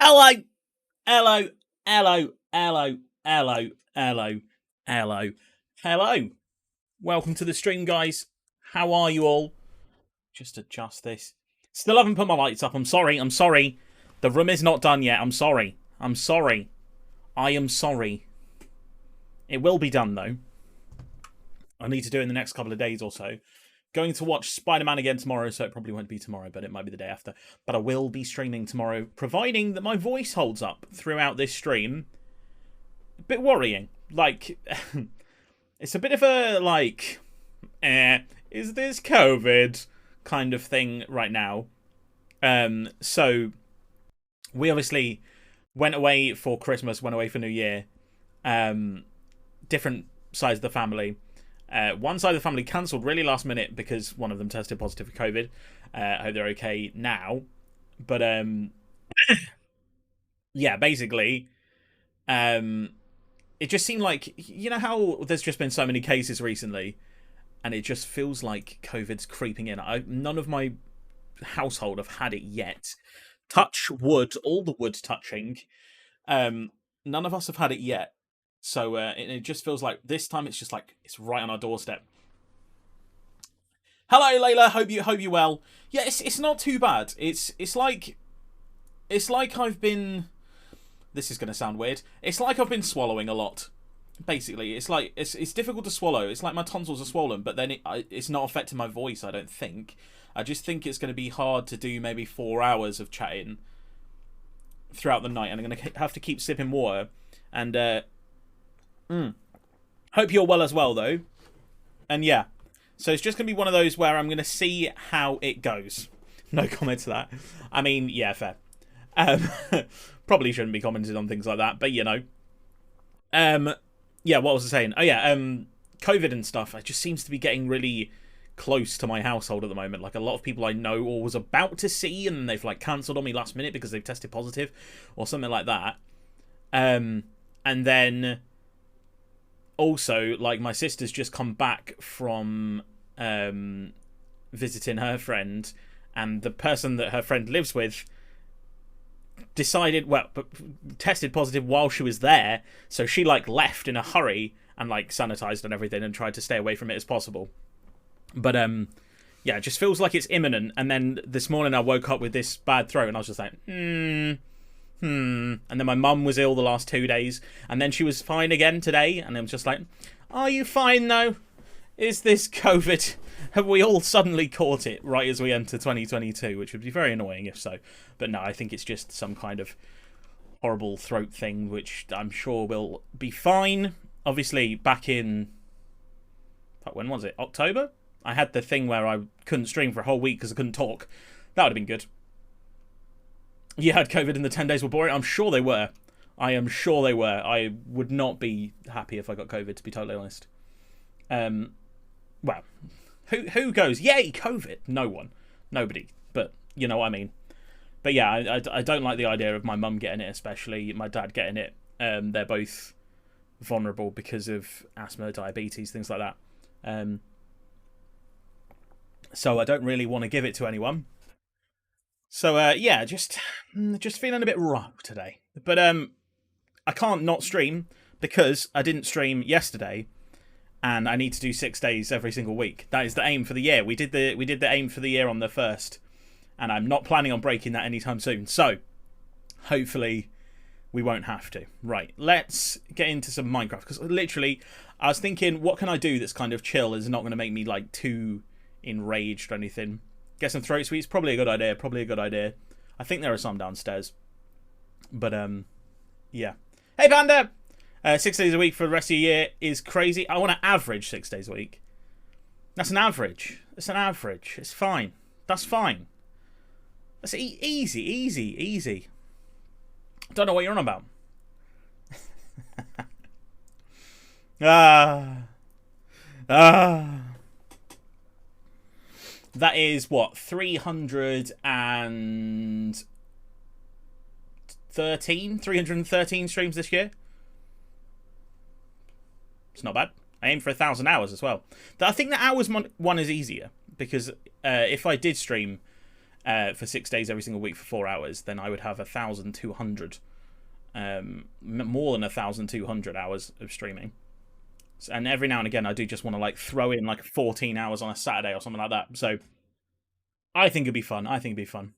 Hello, hello, hello, hello, hello, hello, hello, hello. Welcome to the stream, guys. How are you all? Just adjust this. Still haven't put my lights up. I'm sorry. I'm sorry. The room is not done yet. I'm sorry. I'm sorry. I am sorry. It will be done, though. I need to do it in the next couple of days or so. Going to watch Spider-Man again tomorrow, so it probably won't be tomorrow, but it might be the day after. But I will be streaming tomorrow, providing that my voice holds up throughout this stream. A bit worrying. Like, it's a bit of a, like, is this COVID kind of thing right now. So, we obviously went away for Christmas, went away for New Year. Different sides of the family. One side of the family cancelled really last minute because one of them tested positive for COVID. I hope they're okay now. But, yeah, basically, it just seemed like, you know how there's just been so many cases recently, and it just feels like COVID's creeping in. None of my household have had it yet. Touch wood, all the wood touching. None of us have had it yet. So it just feels like this time it's just like it's right on our doorstep. Hello, Layla. Hope you well. Yeah, it's not too bad. It's like I've been. This is gonna sound weird. It's like I've been swallowing a lot. Basically, it's like it's difficult to swallow. It's like my tonsils are swollen, but then it's not affecting my voice. I don't think. I just think it's going to be hard to do maybe 4 hours of chatting throughout the night, and I'm going to have to keep sipping water. And hope you're well as well, though. And yeah, so it's just going to be one of those where I'm going to see how it goes. No comment to that. I mean, yeah, fair. Probably shouldn't be commenting on things like that, but you know. Yeah, what was I saying? Oh yeah, COVID and stuff. It just seems to be getting really close to my household at the moment. Like a lot of people I know or was about to see, and they've like cancelled on me last minute because they've tested positive or something like that. And then also, like, my sister's just come back from visiting her friend, and the person that her friend lives with tested positive while she was there, so she like left in a hurry and like sanitized and everything and tried to stay away from it as possible. But yeah, it just feels like it's imminent. And then this morning I woke up with this bad throat, and I was just like, and then my mum was ill the last 2 days, and then she was fine again today, and I was just like, are you fine though? Is this COVID? Have we all suddenly caught it right as we enter 2022, which would be very annoying if so. But no, I think it's just some kind of horrible throat thing, which I'm sure will be fine. Obviously, back in, when was it? October? I had the thing where I couldn't stream for a whole week because I couldn't talk. That would have been good. You had COVID and the 10 days were boring? I'm sure they were. I am sure they were. I would not be happy if I got COVID, to be totally honest. Well, who goes, yay, COVID? No one. Nobody. But you know what I mean. But yeah, I don't like the idea of my mum getting it, especially my dad getting it. They're both vulnerable because of asthma, diabetes, things like that. So I don't really want to give it to anyone. So yeah, just feeling a bit rough today. But I can't not stream because I didn't stream yesterday, and I need to do 6 days every single week. That is the aim for the year. We did the aim for the year on the 1st, and I'm not planning on breaking that anytime soon. So hopefully we won't have to. Right, let's get into some Minecraft, because literally I was thinking, what can I do that's kind of chill, is not going to make me like too enraged or anything. Get some throat sweets, probably a good idea. I think there are some downstairs. But yeah. Hey Panda! 6 days a week for the rest of the year is crazy. I want to average 6 days a week. That's an average. It's an average. It's fine. That's fine. That's easy. Don't know what you're on about. That is what, 313 streams this year. It's not bad. I aim for 1,000 hours as well. I think the hours one is easier, because if I did stream for 6 days every single week for 4 hours, then I would have 1,200, more than 1,200 hours of streaming. And every now and again, I do just want to like throw in like 14 hours on a Saturday or something like that. So I think it'd be fun. I think it'd be fun.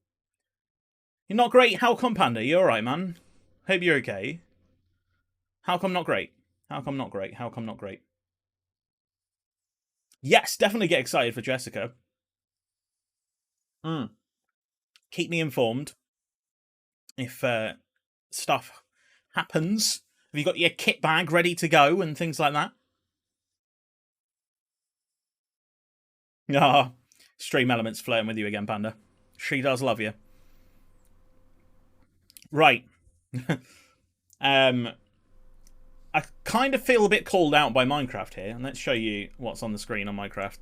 You're not great? How come, Panda? You alright, man? Hope you're okay. How come not great? How come not great? How come not great? Yes, definitely get excited for Jessica. Keep me informed if stuff happens. Have you got your kit bag ready to go and things like that? Ah, Stream Elements flirting with you again, Panda. She does love you. Right. I kind of feel a bit called out by Minecraft here, and let's show you what's on the screen on Minecraft.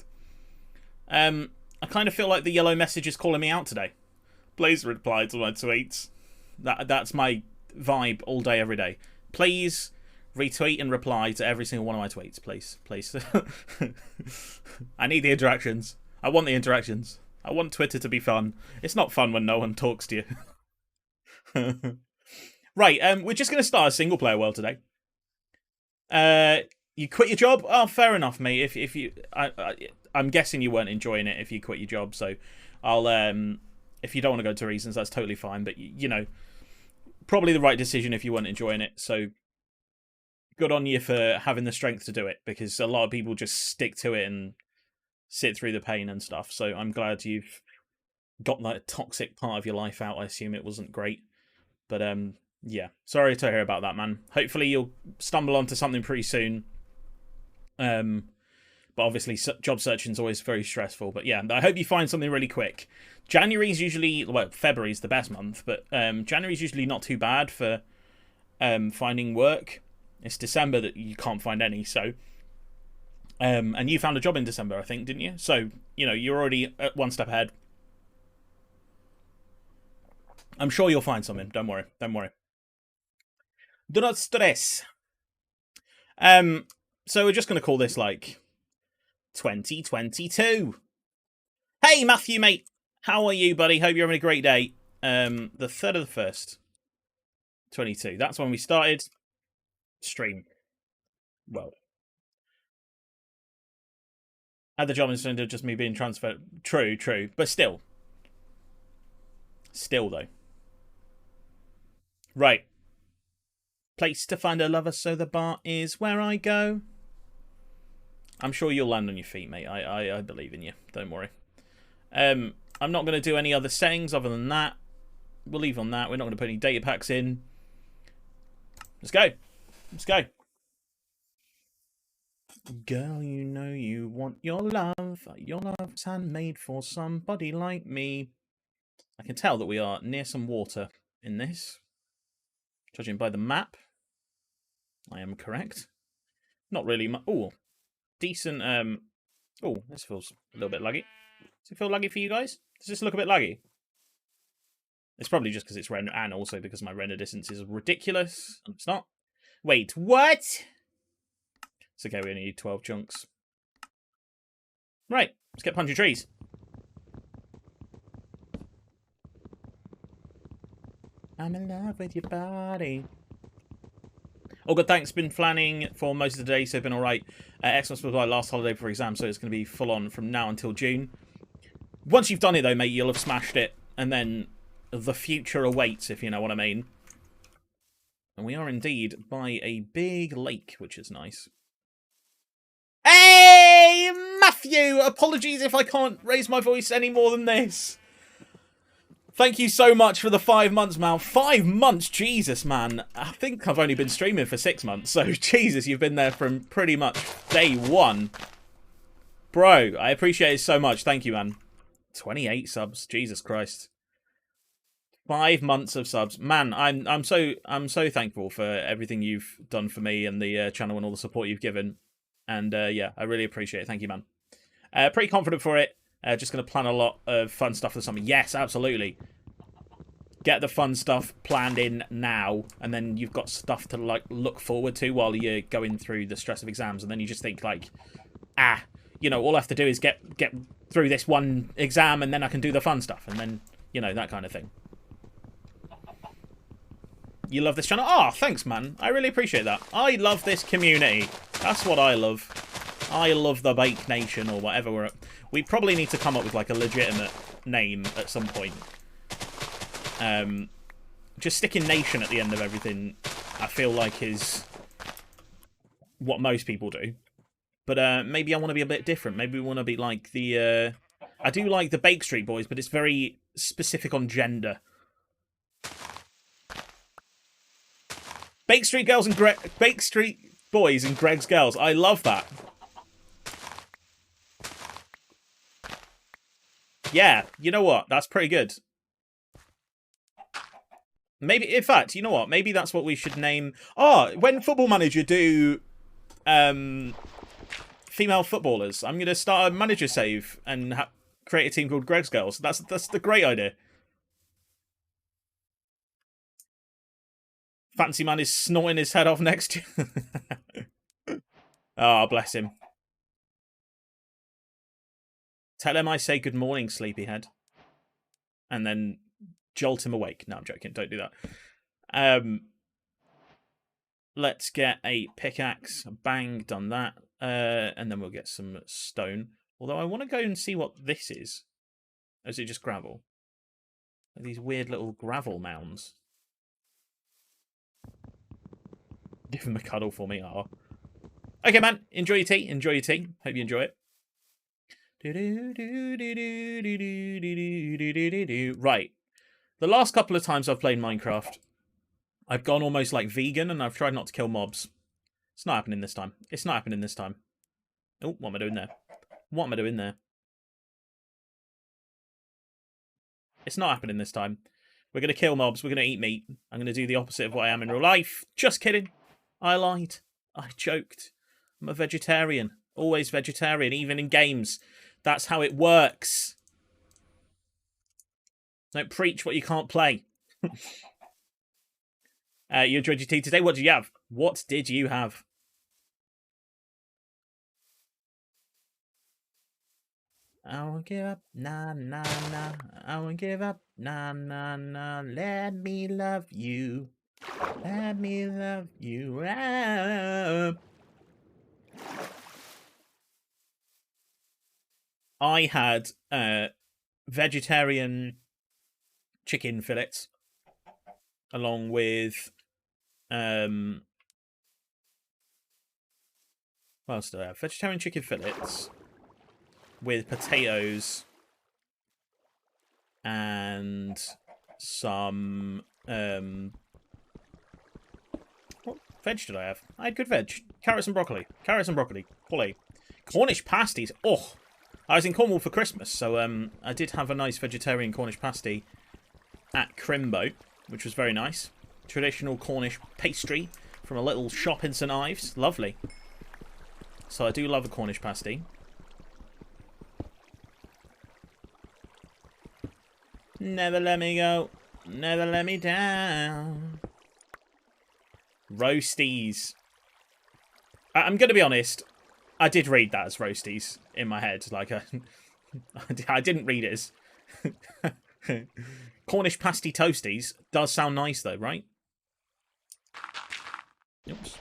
I kind of feel like the yellow message is calling me out today. Please reply to my tweets. That's my vibe all day, every day. Please retweet and reply to every single one of my tweets, please. Please. I need the interactions. I want the interactions. I want Twitter to be fun. It's not fun when no one talks to you. Right, we're just going to start a single-player world today. You quit your job? Oh, fair enough, mate. If you, I'm guessing you weren't enjoying it if you quit your job. So, I'll if you don't want to go to reasons, that's totally fine. But you know, probably the right decision if you weren't enjoying it. So, good on you for having the strength to do it, because a lot of people just stick to it and sit through the pain and stuff. So, I'm glad you've got that toxic part of your life out. I assume it wasn't great, but yeah, sorry to hear about that, man. Hopefully you'll stumble onto something pretty soon. But obviously job searching is always very stressful. But yeah, I hope you find something really quick. January's usually, well, February's the best month, but January's usually not too bad for finding work. It's December that you can't find any, so and you found a job in December, I think, didn't you? So, you know, you're already one step ahead. I'm sure you'll find something. Don't worry. Don't worry. Do not stress. So we're just going to call this, like, 2022. Hey, Matthew, mate. How are you, buddy? Hope you're having a great day. The 3rd of the 1st. 22. That's when we started. Stream. Well. Had the job instead of just me being transferred. True, true. But still. Still, though. Right. Place to find a lover, so the bar is where I go. I'm sure you'll land on your feet, mate. I believe in you. Don't worry. I'm not going to do any other settings other than that. We'll leave on that. We're not going to put any data packs in. Let's go. Let's go. Girl, you know you want your love. Your love's handmade for somebody like me. I can tell that we are near some water in this. Judging by the map, I am correct. Not really much. Oh, decent. Oh, this feels a little bit laggy. Does it feel laggy for you guys? Does this look a bit laggy? It's probably just because it's render, and also because my render distance is ridiculous. It's not. Wait, what? It's okay, we only need 12 chunks. Right, let's get punching trees. I'm in love with your body. Oh, good, thanks. Been planning for most of the day, so been alright. Xmas was my last holiday before exam, so it's going to be full on from now until June. Once you've done it, though, mate, you'll have smashed it. And then the future awaits, if you know what I mean. And we are indeed by a big lake, which is nice. Hey, Matthew! Apologies if I can't raise my voice any more than this. Thank you so much for the 5 months, man. 5 months? Jesus, man. I think I've only been streaming for 6 months. So, Jesus, you've been there from pretty much day one. Bro, I appreciate it so much. Thank you, man. 28 subs. Jesus Christ. 5 months of subs. Man, I'm so thankful for everything you've done for me and the channel and all the support you've given. And, yeah, I really appreciate it. Thank you, man. Pretty confident for it. Just going to plan a lot of fun stuff for the summer. Yes, absolutely. Get the fun stuff planned in now, and then you've got stuff to like look forward to while you're going through the stress of exams. And then you just think like, you know, all I have to do is get through this one exam, and then I can do the fun stuff. And then You know, that kind of thing. You love this channel? Oh, thanks, man. I really appreciate that. I love this community. That's what I love. I love the Bake Nation or whatever we're at. We probably need to come up with like a legitimate name at some point. Just sticking Nation at the end of everything, I feel like is what most people do. But maybe I want to be a bit different. Maybe we want to be like the... I do like the Bake Street Boys, but it's very specific on gender. Bake Street Girls and Bake Street Boys and Greg's Girls. I love that. Yeah, you know what? That's pretty good. Maybe, in fact, you know what? Maybe that's what we should name... Oh, when Football Manager do female footballers, I'm going to start a manager save and create a team called Greg's Girls. That's the great idea. Fancy Man is snorting his head off next to you. Oh, bless him. Tell him I say good morning, sleepyhead. And then jolt him awake. No, I'm joking. Don't do that. Let's get a pickaxe. Bang, done that. And then we'll get some stone. Although I want to go and see what this is. Or is it just gravel? These weird little gravel mounds. Give him a cuddle for me. Oh. Okay, man. Enjoy your tea. Enjoy your tea. Hope you enjoy it. Right. The last couple of times I've played Minecraft, I've gone almost like vegan and I've tried not to kill mobs. It's not happening this time. It's not happening this time. Oh, what am I doing there? What am I doing there? It's not happening this time. We're going to kill mobs. We're going to eat meat. I'm going to do the opposite of what I am in real life. Just kidding. I lied. I joked. I'm a vegetarian. Always vegetarian, even in games. That's how it works. Don't preach what you can't play. You enjoyed your tea today? What did you have? What did you have? I won't give up, nah, nah, nah. I won't give up, nah, nah, nah. Let me love you. Let me love you. Ah. I had vegetarian chicken fillets along with what else did I have? Vegetarian chicken fillets with potatoes and some what veg did I have? I had good veg. Carrots and broccoli. Carrots and broccoli. Quality. Cornish pasties. Oh, I was in Cornwall for Christmas, so I did have a nice vegetarian Cornish pasty at Crimbo, which was very nice. Traditional Cornish pastry from a little shop in St Ives. Lovely. So I do love a Cornish pasty. Never let me go. Never let me down. Roasties. I'm going to be honest. I did read that as roasties in my head. Like, I didn't read it as... Cornish pasty toasties does sound nice, though, right? Oops.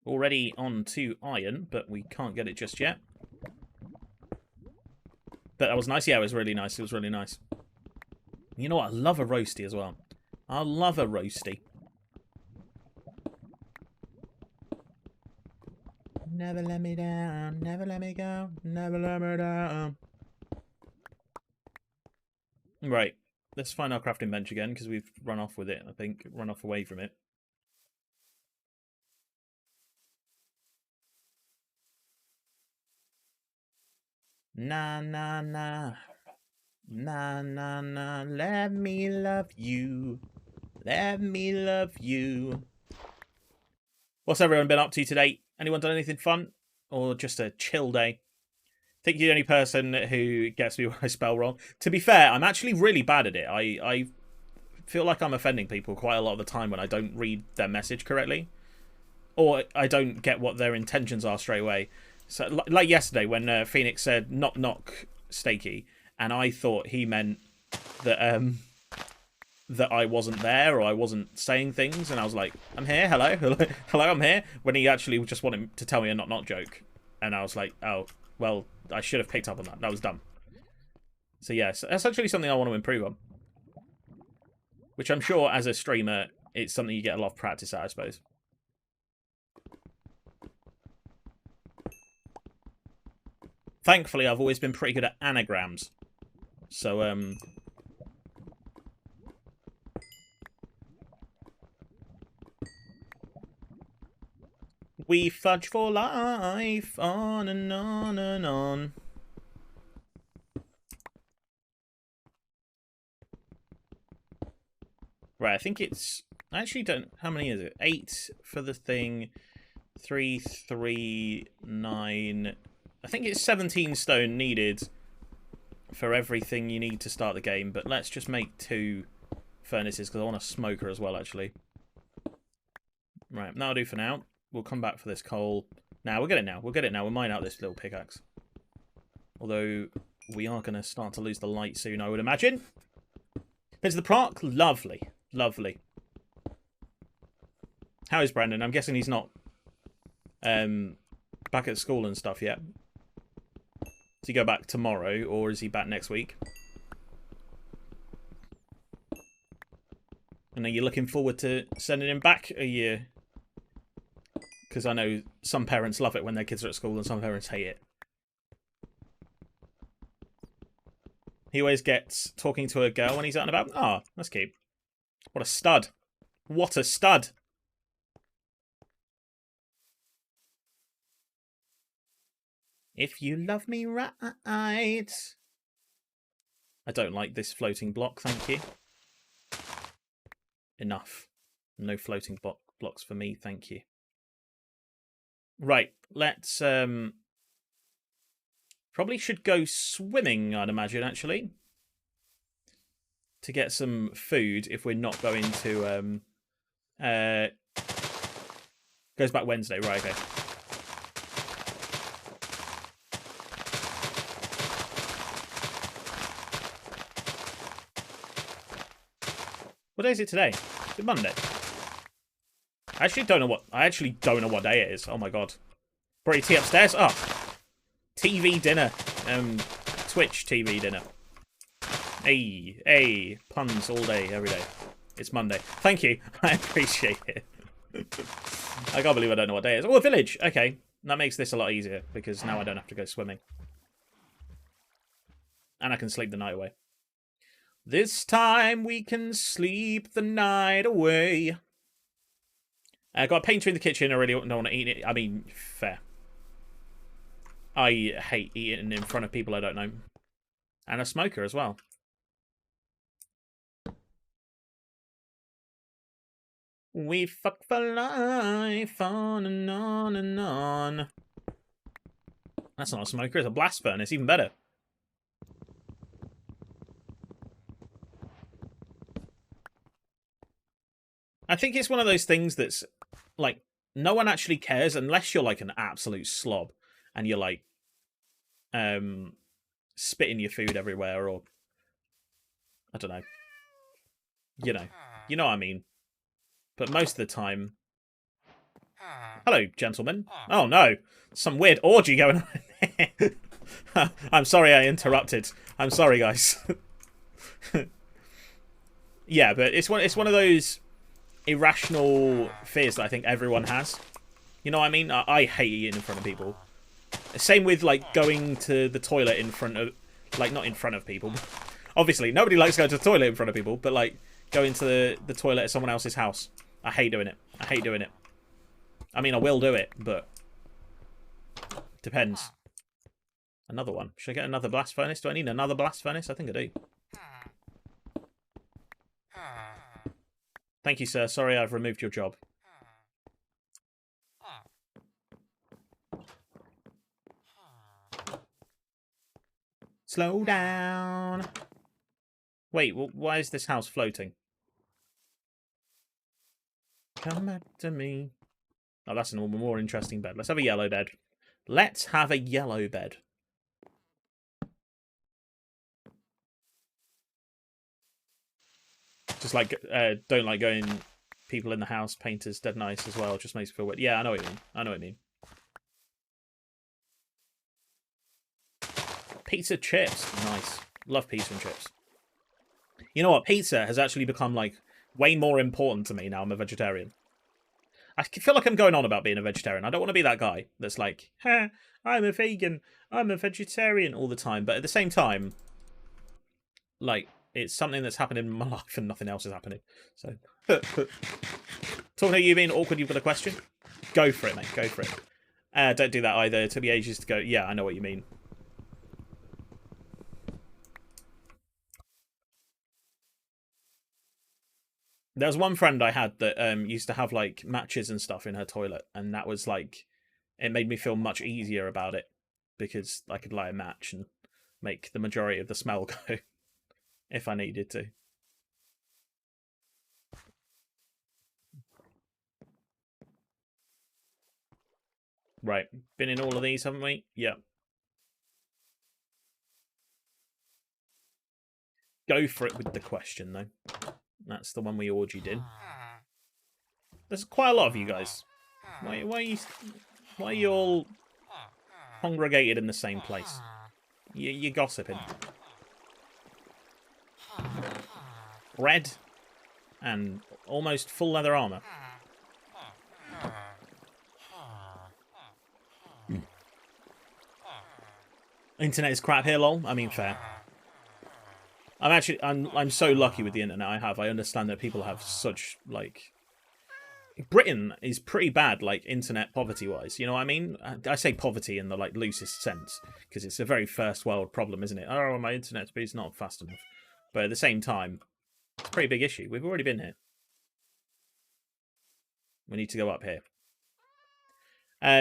Already on to iron, but we can't get it just yet. But that was nice. Yeah, it was really nice. It was really nice. You know what? I love a roasty as well. I love a roasty. Never let me down. Never let me go. Never let me down. Right. Let's find our crafting bench again, because we've run off with it, I think. Run off away from it. Nah, nah, nah. Nah, nah, nah. Let me love you. Let me love you. What's everyone been up to today? Anyone done anything fun? Or just a chill day? I think you're the only person who gets me when I spell wrong. To be fair, I'm actually really bad at it. I feel like I'm offending people quite a lot of the time when I don't read their message correctly. Or I don't get what their intentions are straight away. So, like yesterday when Phoenix said knock knock Stakey, and I thought he meant that that I wasn't there or I wasn't saying things, and I was like, I'm here, hello, hello, hello, I'm here. When he actually just wanted to tell me a knock knock joke, and I was like, oh, well, I should have picked up on that. That was dumb. So yes, that's actually something I want to improve on. Which I'm sure, as a streamer, it's something you get a lot of practice at, I suppose. Thankfully, I've always been pretty good at anagrams. So, we fudge for life, on and on and on. Right, I think it's... I actually don't... How many is it? 8 for the thing. 3, 3, 9... I think it's 17 stone needed for everything you need to start the game, but let's just make 2 furnaces, because I want a smoker as well, actually. Right, that'll do for now. We'll come back for this coal. Nah, we'll get it now. We'll get it now. We'll mine out this little pickaxe. Although, we are going to start to lose the light soon, I would imagine. Been to the park? Lovely. Lovely. How is Brandon? I'm guessing he's not back at school and stuff yet. Does he go back tomorrow, or is he back next week? And are you looking forward to sending him back a year? Because I know some parents love it when their kids are at school and some parents hate it. He always gets talking to a girl when he's out and about. Ah, oh, that's cute. What a stud. What a stud. If you love me right. I don't like this floating block, thank you. Enough. No floating blocks for me, thank you. Right, let's... Probably should go swimming, I'd imagine, actually. To get some food if we're not going to... Goes back Wednesday, right, okay. What day is it today? Is it Monday? I actually don't know what day it is. Oh my god. Brought your tea upstairs? Oh. TV dinner. Twitch TV dinner. Hey, puns all day, every day. It's Monday. Thank you. I appreciate it. I can't believe I don't know what day it is. Oh, a village. Okay. That makes this a lot easier, because now I don't have to go swimming. And I can sleep the night away. This time we can sleep the night away. I got a painter in the kitchen. I really don't want to eat it. I mean, fair. I hate eating in front of people I don't know. And a smoker as well. We fuck for life, on and on and on. That's not a smoker, it's a blast furnace, even better. I think it's one of those things that's, like, no one actually cares unless you're, like, an absolute slob. And you're, like, spitting your food everywhere, or... I don't know. You know what I mean. But most of the time... Hello, gentlemen. Oh, no. Some weird orgy going on. I'm sorry I interrupted. I'm sorry, guys. Yeah, but it's one of those irrational fears that I think everyone has. You know what I mean? I hate eating in front of people. Same with, like, going to the toilet in front of... Like, not in front of people. Obviously, nobody likes going to the toilet in front of people, but, like, going to the toilet at someone else's house. I hate doing it. I hate doing it. I mean, I will do it, but... Depends. Another one. Should I get another blast furnace? Do I need another blast furnace? I think I do. Thank you, sir. Sorry I've removed your job. Slow down. Wait, well, why is this house floating? Come back to me. Oh, that's a more interesting bed. Let's have a yellow bed. Let's have a yellow bed. Just like, don't like going people in the house, painters, dead nice as well. Just makes me feel weird. Yeah, I know what you mean. I know what you mean. Pizza chips. Nice. Love pizza and chips. You know what? Pizza has actually become, like, way more important to me now I'm a vegetarian. I feel like I'm going on about being a vegetarian. I don't want to be that guy that's like, I'm a vegan, I'm a vegetarian all the time. But at the same time, like, it's something that's happened in my life and nothing else is happening. So, talking to you being awkward, you've got a question? Go for it, mate. Go for it. Don't do that either. It took me ages to go. Yeah, I know what you mean. There was one friend I had that used to have, like, matches and stuff in her toilet. And that was, like, it made me feel much easier about it. Because I could light a match and make the majority of the smell go. If I needed to. Right. Been in all of these, haven't we? Yeah. Go for it with the question, though. That's the one we orgied in. There's quite a lot of you guys. Why are you all congregated in the same place? You're gossiping. Red and almost full leather armor. Internet is crap here, lol. I mean, fair. I'm so lucky with the internet I have. I understand that people have such, like, Britain is pretty bad, like, internet poverty-wise. You know what I mean? I say poverty in the, like, loosest sense, because it's a very first-world problem, isn't it? Oh, my internet speed's not fast enough. But at the same time, it's a pretty big issue. We've already been here. We need to go up here.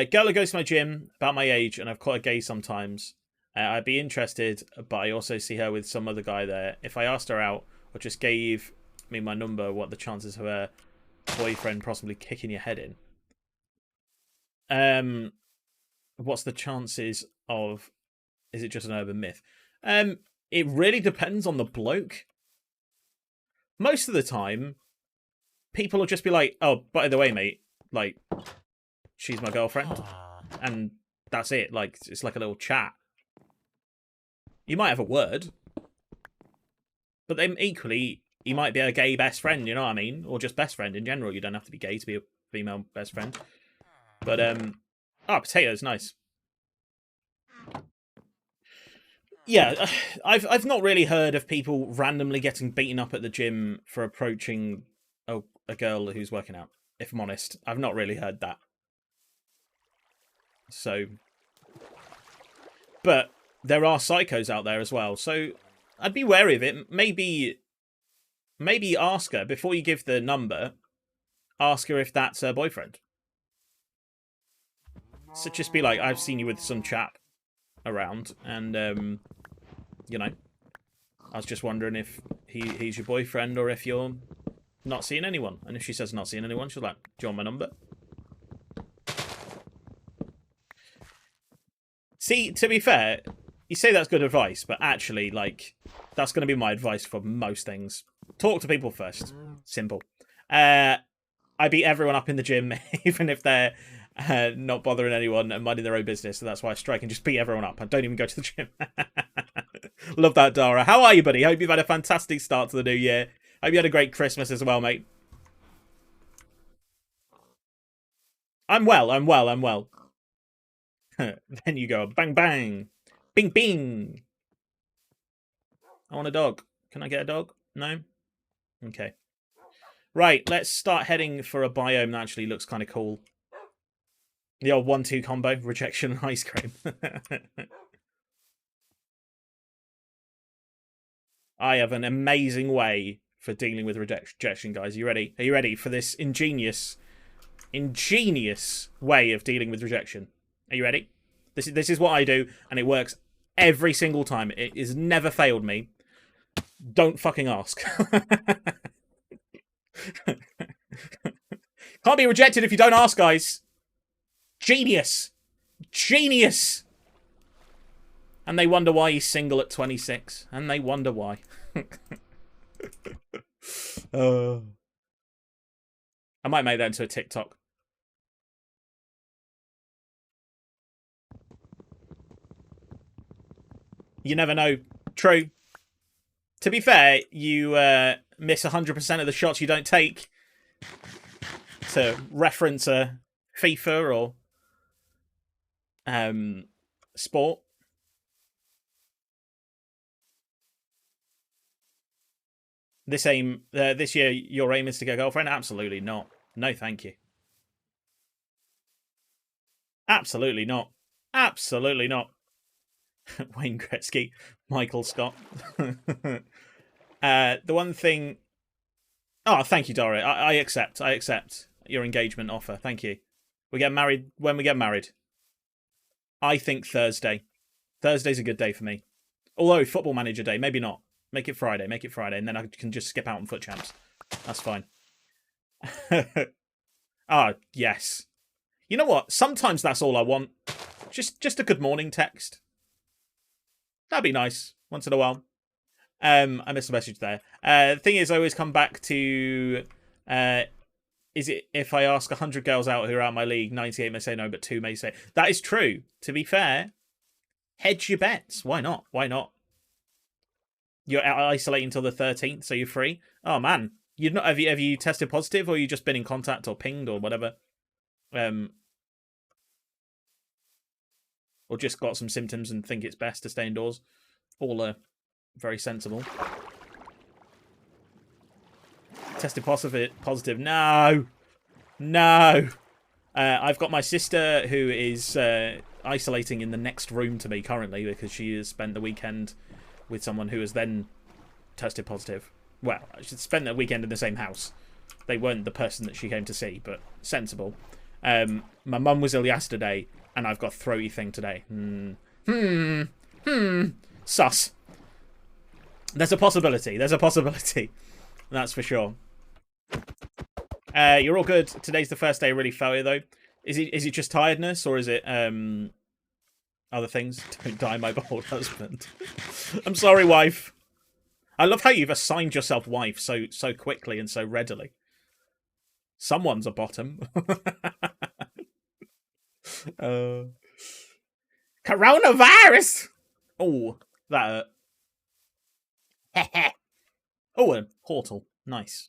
Girl who goes to my gym, about my age, and I've caught her gay sometimes. I'd be interested, but I also see her with some other guy there. If I asked her out, or just gave me my number, what the chances of her boyfriend possibly kicking your head in? What's the chances of... Is it just an urban myth? It really depends on the bloke. Most of the time, people will just be like, oh, by the way, mate, like, she's my girlfriend. And that's it. Like, it's like a little chat. You might have a word. But then equally, you might be a gay best friend, you know what I mean? Or just best friend in general. You don't have to be gay to be a female best friend. But, oh, potatoes, nice. Yeah, I've not really heard of people randomly getting beaten up at the gym for approaching a girl who's working out, if I'm honest. I've not really heard that. So... But there are psychos out there as well, so I'd be wary of it. Maybe ask her, before you give the number, ask her if that's her boyfriend. So just be like, I've seen you with some chap around, and, you know, I was just wondering if he's your boyfriend or if you're not seeing anyone. And if she says not seeing anyone, she's like, do you want my number? See, to be fair, you say that's good advice, but actually, like, that's going to be my advice for most things. Talk to people first. Simple. I beat everyone up in the gym, even if they're not bothering anyone and minding their own business. So that's why I strike and just beat everyone up. I don't even go to the gym. Love that, Dara. How are you, buddy? Hope you've had a fantastic start to the new year. Hope you had a great Christmas as well, mate. I'm well. Then you go bang, bang. Bing, bing. I want a dog. Can I get a dog? No? Okay. Right, let's start heading for a biome that actually looks kind of cool. The old 1-2 combo, rejection and ice cream. I have an amazing way for dealing with rejection, guys. Are you ready? Are you ready for this ingenious way of dealing with rejection? Are you ready? This is what I do, and it works every single time. It has never failed me. Don't fucking ask. Can't be rejected if you don't ask, guys. Genius. Genius! And they wonder why he's single at 26. And they wonder why. I might make that into a TikTok. You never know. True. To be fair, you miss 100% of the shots you don't take. To reference a FIFA or sport. This year, your aim is to get a girlfriend? Absolutely not. No, thank you. Absolutely not. Absolutely not. Wayne Gretzky, Michael Scott. The one thing... Oh, thank you, Dora. I accept. I accept your engagement offer. Thank you. We get married when we get married. I think Thursday. Thursday's a good day for me. Although, Football Manager Day, maybe not. Make it Friday. Make it Friday. And then I can just skip out on Foot Champs. That's fine. Ah, yes. You know what? Sometimes that's all I want. Just a good morning text. That'd be nice. Once in a while. I missed a message there. The thing is, I always come back to... is it if I ask 100 girls out who are out of my league, 98 may say no, but 2 may say... That is true. To be fair, hedge your bets. Why not? Why not? You're isolating until the 13th, so you're free. Oh man, you've not have you tested positive, or you just been in contact or pinged or whatever, or just got some symptoms and think it's best to stay indoors. All very sensible. Tested positive. No. I've got my sister who is isolating in the next room to me currently because she has spent the weekend with someone who has then tested positive. Well, she spent the weekend in the same house. They weren't the person that she came to see, but sensible. My mum was ill yesterday, and I've got a throaty thing today. Sus. There's a possibility. There's a possibility. That's for sure. You're all good. Today's the first day I really felt it, though. Is it just tiredness, or is it other things? Don't die, my bold husband. I'm sorry, wife. I love how you've assigned yourself wife so quickly and so readily. Someone's a bottom. Coronavirus! Oh, that oh, a portal. Nice.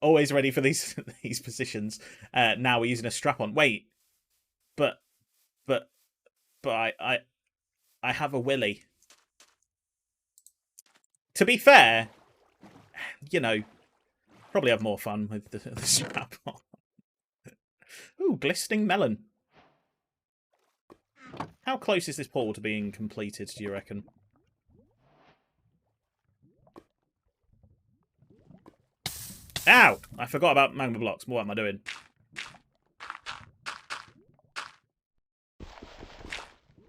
Always ready for these positions. Now we're using a strap-on. Wait, but I have a willy. To be fair, you know, probably have more fun with the strap-on. Ooh, glistening melon. How close is this portal to being completed, do you reckon? Ow! I forgot about magma blocks. What am I doing?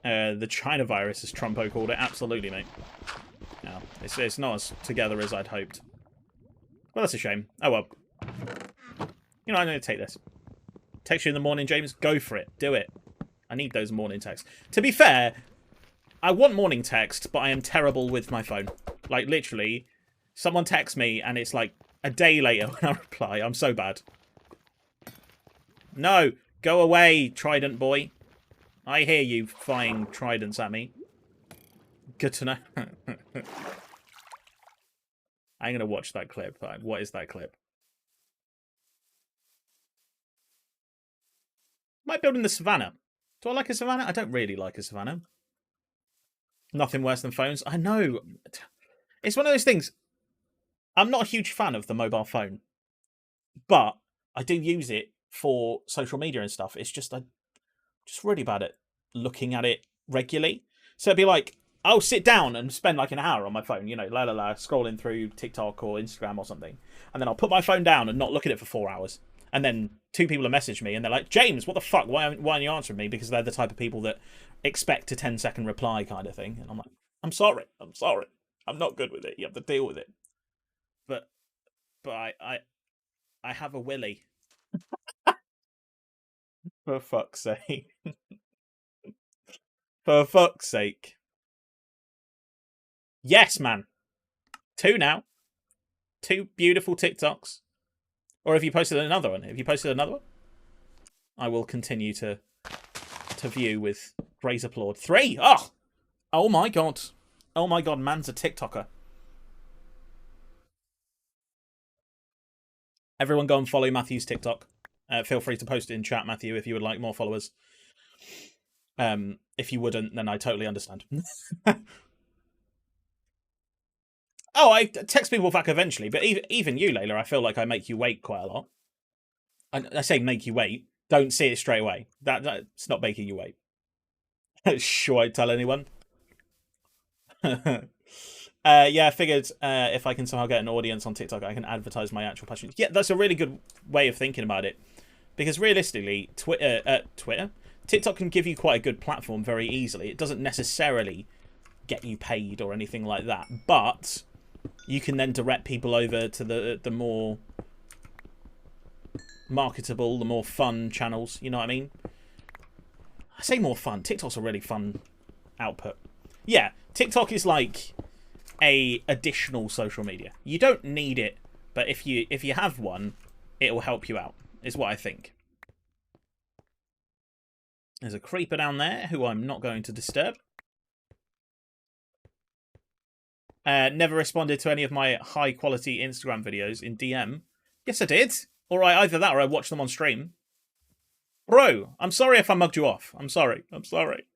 The China virus, as Trumpo called it. Absolutely, mate. No, it's not as together as I'd hoped. Well, that's a shame. Oh, well. You know, I'm going to take this. Text you in the morning, James. Go for it. Do it. I need those morning texts. To be fair, I want morning text, but I am terrible with my phone. Like, literally, someone texts me, and it's like a day later when I reply. I'm so bad. No, go away, Trident boy. I hear you firing tridents at me. Good to know. I'm going to watch that clip. What is that clip? Might build in the savannah. Do I like a savannah? I don't really like a savannah. Nothing worse than phones. I know. It's one of those things. I'm not a huge fan of the mobile phone. But I do use it for social media and stuff. It's just I'm just really bad at looking at it regularly. So it'd be like, I'll sit down and spend like an hour on my phone, you know, scrolling through TikTok or Instagram or something. And then I'll put my phone down and not look at it for 4 hours. And then 2 people have messaged me and they're like, James, what the fuck? Why aren't you answering me? Because they're the type of people that expect a 10-second reply kind of thing. And I'm like, I'm sorry. I'm not good with it. You have to deal with it. But but I have a willy. For fuck's sake. For fuck's sake. Yes, man. 2 now. 2 beautiful TikToks. Or have you posted another one? Have you posted another one? I will continue to view with great applaud. 3! Oh! Oh my god. Oh my god, man's a TikToker. Everyone go and follow Matthew's TikTok. Feel free to post it in chat, Matthew, if you would like more followers. If you wouldn't, then I totally understand. Oh, I text people back eventually, but even you, Layla, I feel like I make you wait quite a lot. I say make you wait. Don't see it straight away. That's not making you wait. Sure, I tell anyone. Yeah, I figured if I can somehow get an audience on TikTok, I can advertise my actual passion. Yeah, that's a really good way of thinking about it. Because realistically, TikTok can give you quite a good platform very easily. It doesn't necessarily get you paid or anything like that, but you can then direct people over to the more marketable, the more fun channels. You know what I mean? I say more fun. TikTok's a really fun output. Yeah, TikTok is like a additional social media. You don't need it, but if you have one, it will help you out, is what I think. There's a creeper down there who I'm not going to disturb. Never responded to any of my high-quality Instagram videos in DM. Yes, I did. Or either that or I watched them on stream. Bro, I'm sorry if I mugged you off. I'm sorry. I'm sorry.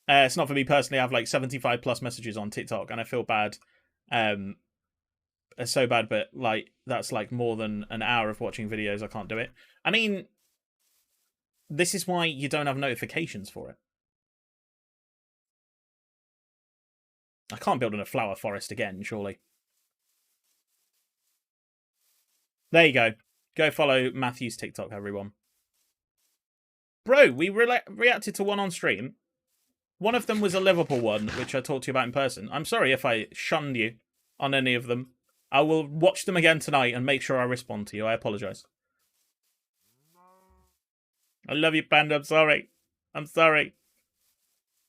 It's not for me personally. I have like 75 plus messages on TikTok, and I feel bad. It's so bad, but like that's like more than an hour of watching videos. I can't do it. I mean, this is why you don't have notifications for it. I can't build in a flower forest again, surely. There you go. Go follow Matthew's TikTok, everyone. Bro, we reacted to one on stream. One of them was a Liverpool one, which I talked to you about in person. I'm sorry if I shunned you on any of them. I will watch them again tonight and make sure I respond to you. I apologise. I love you, Panda. I'm sorry. I'm sorry.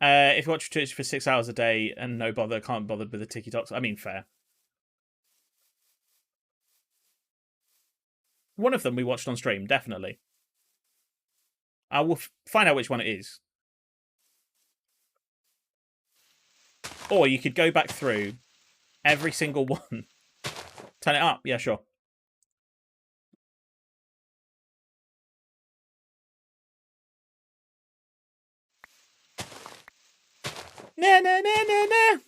If you watch Twitch for 6 hours a day and no bother, can't bother with the TikToks. I mean, fair. One of them we watched on stream, definitely. I will find out which one it is. Or you could go back through every single one. Turn it up. Yeah, sure. Na na na na na.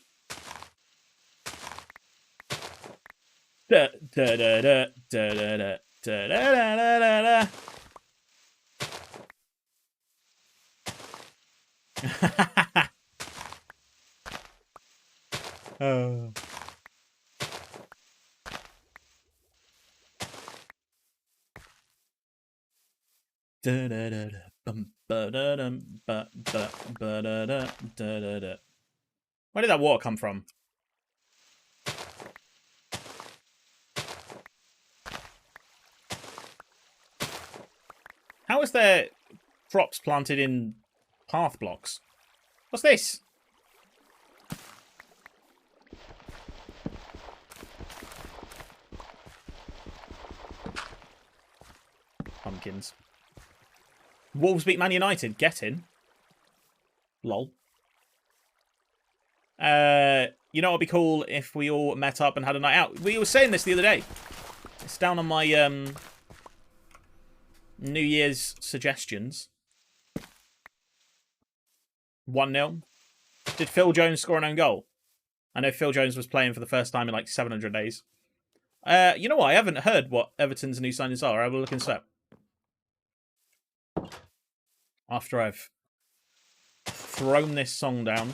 Da da da da da da da da da da da. Oh. Where did that water come from? How is there crops planted in path blocks? What's this? Pumpkins. Wolves beat Man United. Get in. Lol. You know what would be cool if we all met up and had a night out? We were saying this the other day. It's down on my New Year's suggestions. 1-0. Did Phil Jones score an own goal? I know Phil Jones was playing for the first time in like 700 days. You know what? I haven't heard what Everton's new signings are. I will look in a sec. After I've thrown this song down.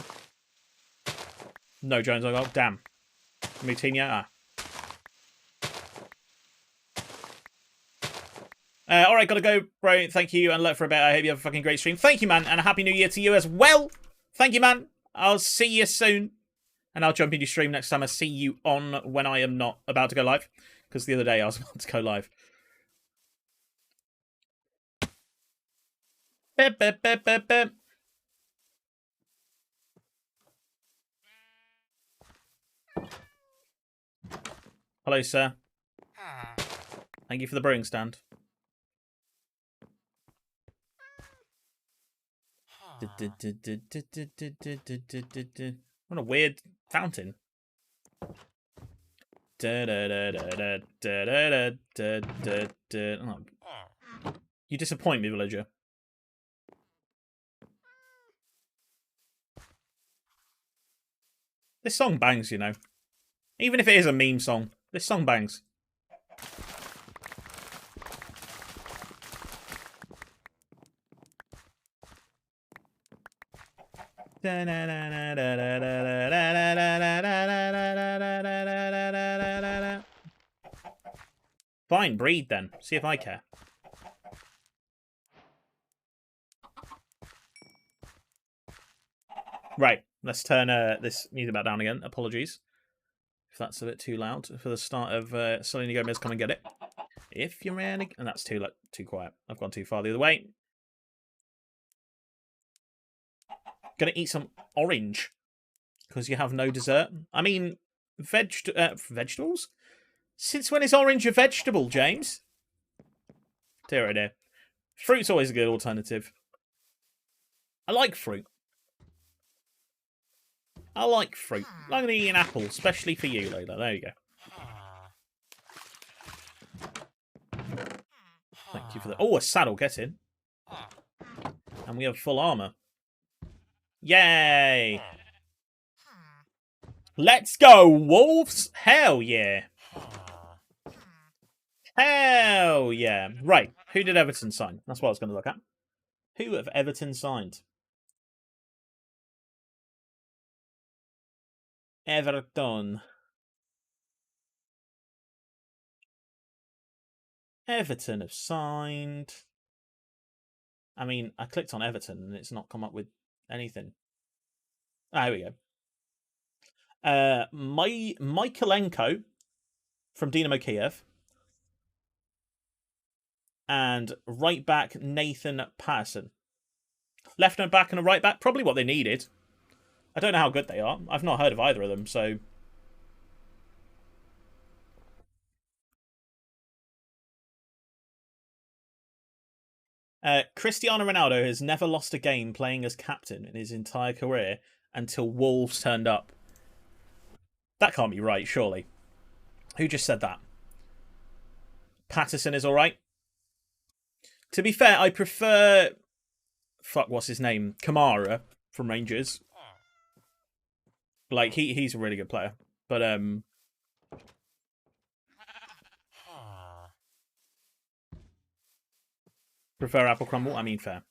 No Jones on goal. Damn. Moutinho. Ah. Alright, gotta go, bro. Thank you, and look for a bit. I hope you have a fucking great stream. Thank you, man, and a happy new year to you as well. Thank you, man. I'll see you soon. And I'll jump into stream next time I see you on when I am not about to go live. Because the other day I was about to go live. Beep, beep, beep, beep, beep. Hello, sir. Thank you for the brewing stand. What a weird fountain. Oh. You disappoint me, villager. This song bangs, you know. Even if it is a meme song, this song bangs. Fine, breed then. See if I care. Right, let's turn this music back down again. Apologies if that's a bit too loud for the start of Selena Gomez Come and Get It. If you're ready... And that's too quiet. I've gone too far the other way. Gonna eat some orange because you have no dessert. I mean, vegetables? Since when is orange a vegetable, James? Dear oh dear. Fruit's always a good alternative. I like fruit. I like fruit. I'm gonna eat an apple, especially for you, Lola. There you go. Thank you for that. Oh, a saddle. Get in. And we have full armor. Yay! Let's go, wolves! Hell yeah! Hell yeah! Right, who did Everton sign? That's what I was going to look at. Who have Everton signed? Everton. Everton have signed... I mean, I clicked on Everton and it's not come up with anything. Ah, here we go. Michaelenko from Dynamo Kiev. And right back Nathan Patterson. Left and back and a right back, probably what they needed. I don't know how good they are. I've not heard of either of them, so... Cristiano Ronaldo has never lost a game playing as captain in his entire career until Wolves turned up. That can't be right, surely. Who just said that? Patterson is alright. To be fair, I prefer... Fuck, what's his name? Kamara from Rangers. Like, he's a really good player. But, prefer Apple Crumble? I mean, fair.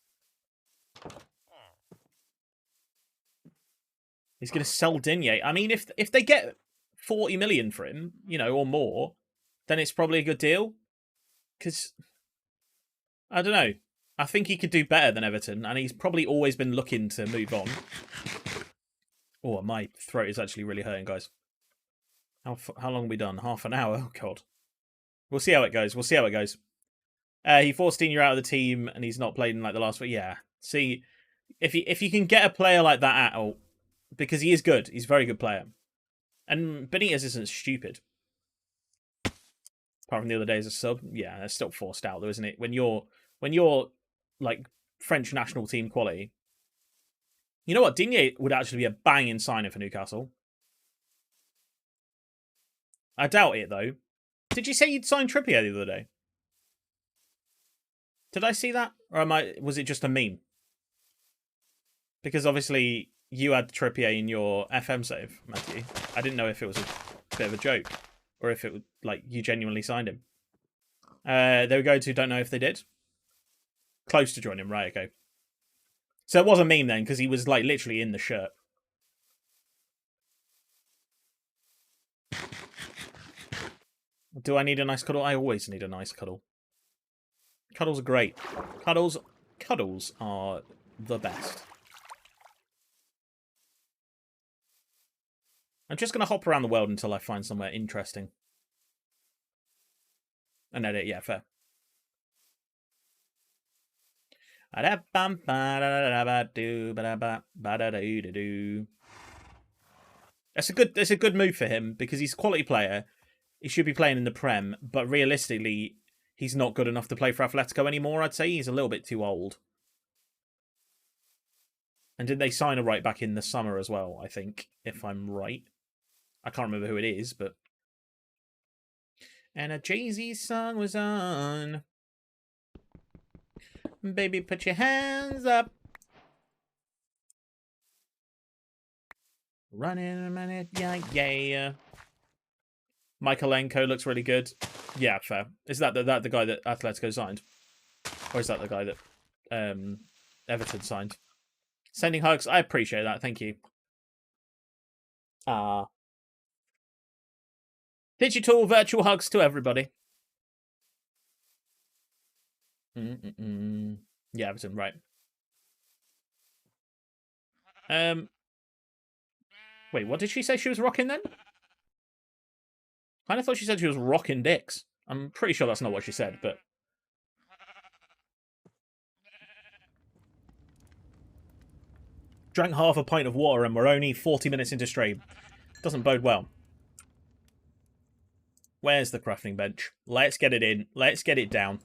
He's going to sell Digne. I mean, if they get 40 million for him, you know, or more, then it's probably a good deal. Because, I don't know. I think he could do better than Everton, and he's probably always been looking to move on. Oh, my throat is actually really hurting, guys. How long have we done? Half an hour? Oh, God. We'll see how it goes. We'll see how it goes. He forced Digne out of the team, and he's not played in like the last... But yeah, see, if you can get a player like that out, because he is good. He's a very good player. And Benitez isn't stupid. Apart from the other day as a sub. Yeah, they're still forced out, though, isn't it? When you're like French national team quality. You know what? Digne would actually be a banging signing for Newcastle. I doubt it, though. Did you say you'd signed Trippier the other day? Did I see that? Or was it just a meme? Because obviously you had Trippier in your FM save, Matthew. I didn't know if it was a bit of a joke. Or if it was like you genuinely signed him. There we go to don't know if they did. Close to joining him, right, okay. So it was a meme then, because he was like literally in the shirt. Do I need a nice cuddle? I always need a nice cuddle. Cuddles are great. Cuddles are the best. I'm just going to hop around the world until I find somewhere interesting. And edit, yeah, fair. It's a good move for him because he's a quality player. He should be playing in the Prem, but realistically, he's not good enough to play for Atletico anymore, I'd say. He's a little bit too old. And did they sign a right back in the summer as well, I think, if I'm right? I can't remember who it is, but... And a Jay-Z song was on. Baby, put your hands up. Running a minute, yeah. Michaelenko looks really good. Yeah, fair. Is that the guy that Atletico signed? Or is that the guy that Everton signed? Sending hugs. I appreciate that. Thank you. Digital virtual hugs to everybody. Yeah, Everton, right. Wait, what did she say she was rocking then? I kind of thought she said she was rocking dicks. I'm pretty sure that's not what she said, but... Drank half a pint of water and we're only 40 minutes into stream. Doesn't bode well. Where's the crafting bench? Let's get it in. Let's get it down.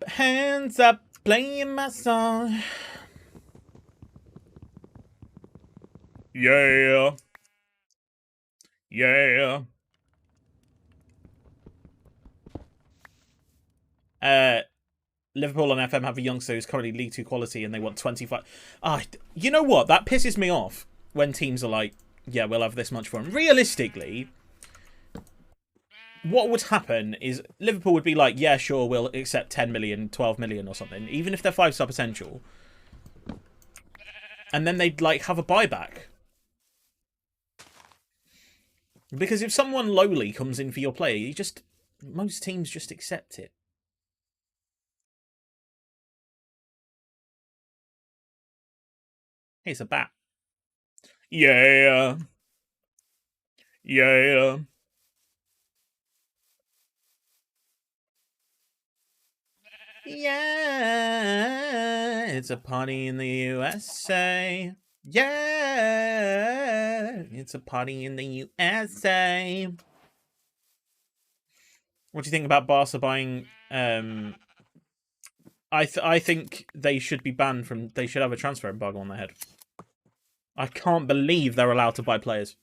Hands up, playing my song. Yeah. Yeah. Liverpool and FM have a youngster who's currently League 2 quality and they want 25... you know what? That pisses me off when teams are like, yeah, we'll have this much for him. Realistically, what would happen is Liverpool would be like, yeah, sure, we'll accept 10 million, 12 million or something, even if they're 5-star potential. And then they'd, like, have a buyback. Because if someone lowly comes in for your player, most teams just accept it. Hey, it's a bat. Yeah. Yeah. Yeah. It's a party in the USA. Yeah. It's a party in the USA. What do you think about Barca buying... I think they should be banned from... They should have a transfer embargo on their head. I can't believe they're allowed to buy players.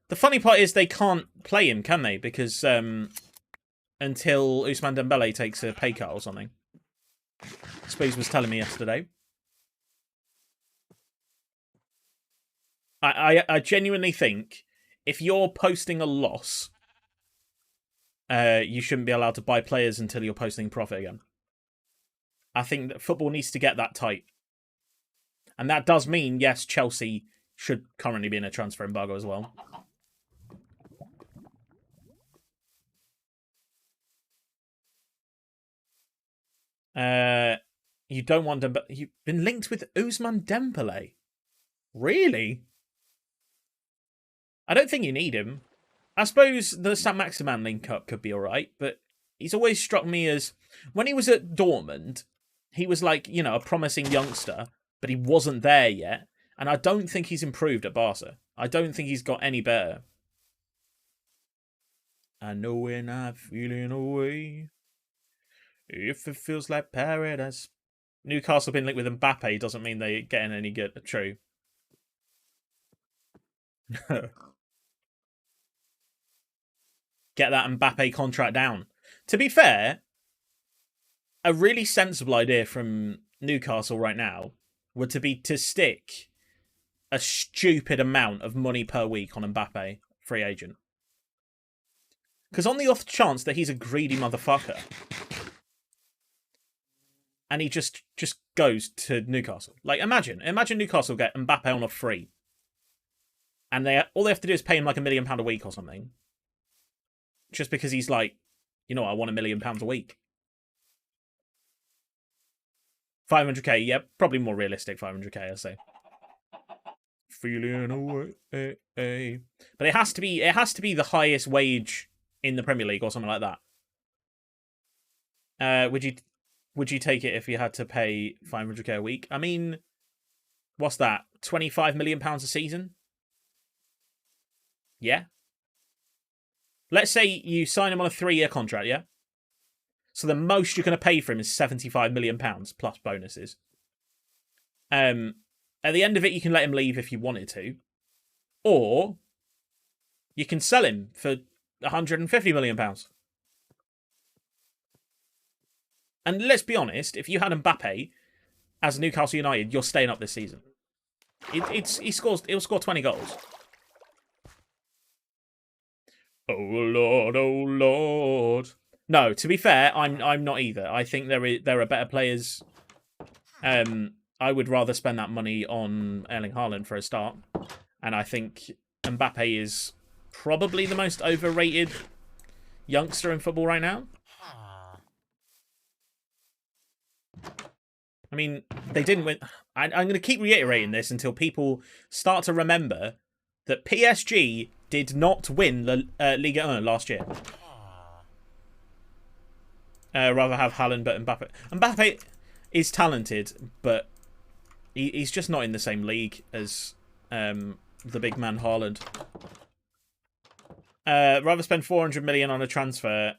The funny part is they can't play him, can they? Because until Ousmane Dembele takes a pay cut or something. Space was telling me yesterday. I genuinely think if you're posting a loss, you shouldn't be allowed to buy players until you're posting profit again. I think that football needs to get that tight. And that does mean, yes, Chelsea should currently be in a transfer embargo as well. You don't want Dembele. You've been linked with Ousmane Dembele. Really? I don't think you need him. I suppose the Saint-Maximin link-up could be alright, but he's always struck me as... When he was at Dortmund, he was like, you know, a promising youngster, but he wasn't there yet. And I don't think he's improved at Barca. I don't think he's got any better. I know we're not feeling away. If it feels like paradise. Newcastle been linked with Mbappe doesn't mean they're getting any good. True. Get that Mbappe contract down. To be fair, a really sensible idea from Newcastle right now would to be to stick a stupid amount of money per week on Mbappe, free agent. Because on the off chance that he's a greedy motherfucker, and he just goes to Newcastle. Like, imagine Newcastle get Mbappe on a free, and all they have to do is pay him like £1 million a week or something, just because he's like, you know, I want £1 million a week. 500k, yeah, probably more realistic 500k, I'd say. feeling away. But it has to be the highest wage in the Premier League or something like that. Would you take it if you had to pay 500k a week? I mean, what's that? 25 million pounds a season? Yeah. Let's say you sign him on a 3-year contract, yeah? So the most you're going to pay for him is 75 million pounds plus bonuses. At the end of it, you can let him leave if you wanted to, or you can sell him for 150 million pounds. And let's be honest, if you had Mbappe as Newcastle United, you're staying up this season. He'll score 20 goals. Oh Lord, oh Lord. No, to be fair, I'm not either. I think there are better players. I would rather spend that money on Erling Haaland for a start. And I think Mbappe is probably the most overrated youngster in football right now. I mean, they didn't win. I'm going to keep reiterating this until people start to remember that PSG did not win the Liga 1 last year. Rather have Haaland but Mbappe. Mbappe is talented, but he's just not in the same league as the big man Haaland. Rather spend 400 million on a transfer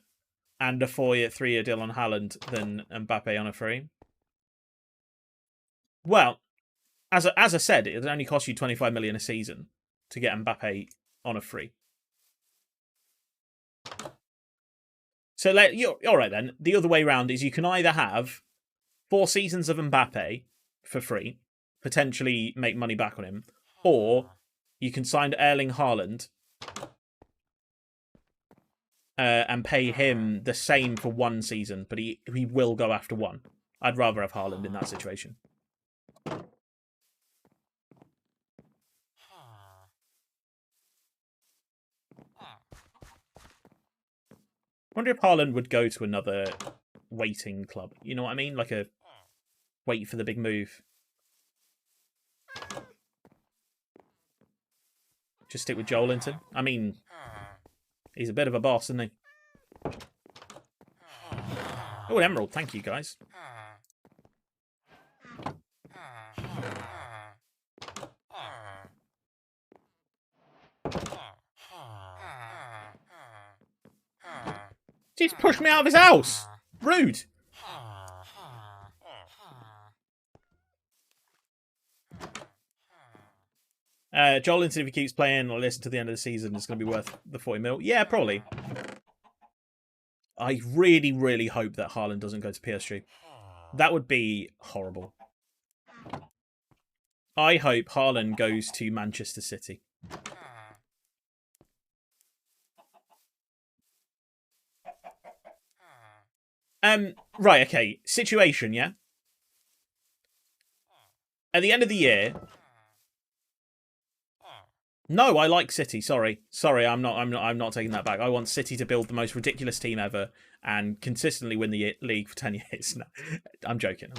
and a 3-year deal on Haaland than Mbappe on a free. Well, as I said, it would only cost you 25 million a season to get Mbappe on a free. So all right then. The other way around is you can either have 4 seasons of Mbappe for free, potentially make money back on him, or you can sign Erling Haaland and pay him the same for 1 season, but he will go after 1. I'd rather have Haaland in that situation. I wonder if Haaland would go to another waiting club. You know what I mean? Like a wait for the big move. Just stick with Joelinton. I mean, he's a bit of a boss, isn't he? Oh, an emerald. Thank you, guys. He's pushed me out of his house. Rude. Joelinton, if he keeps playing or listen to the end of the season, is going to be worth the 40 mil. Yeah, probably. I really, really hope that Haaland doesn't go to PSG. That would be horrible. I hope Haaland goes to Manchester City. Right, okay. Situation, yeah? At the end of the year... No, I like City, sorry. Sorry, I'm not taking that back. I want City to build the most ridiculous team ever and consistently win the league for 10 years. No, I'm joking.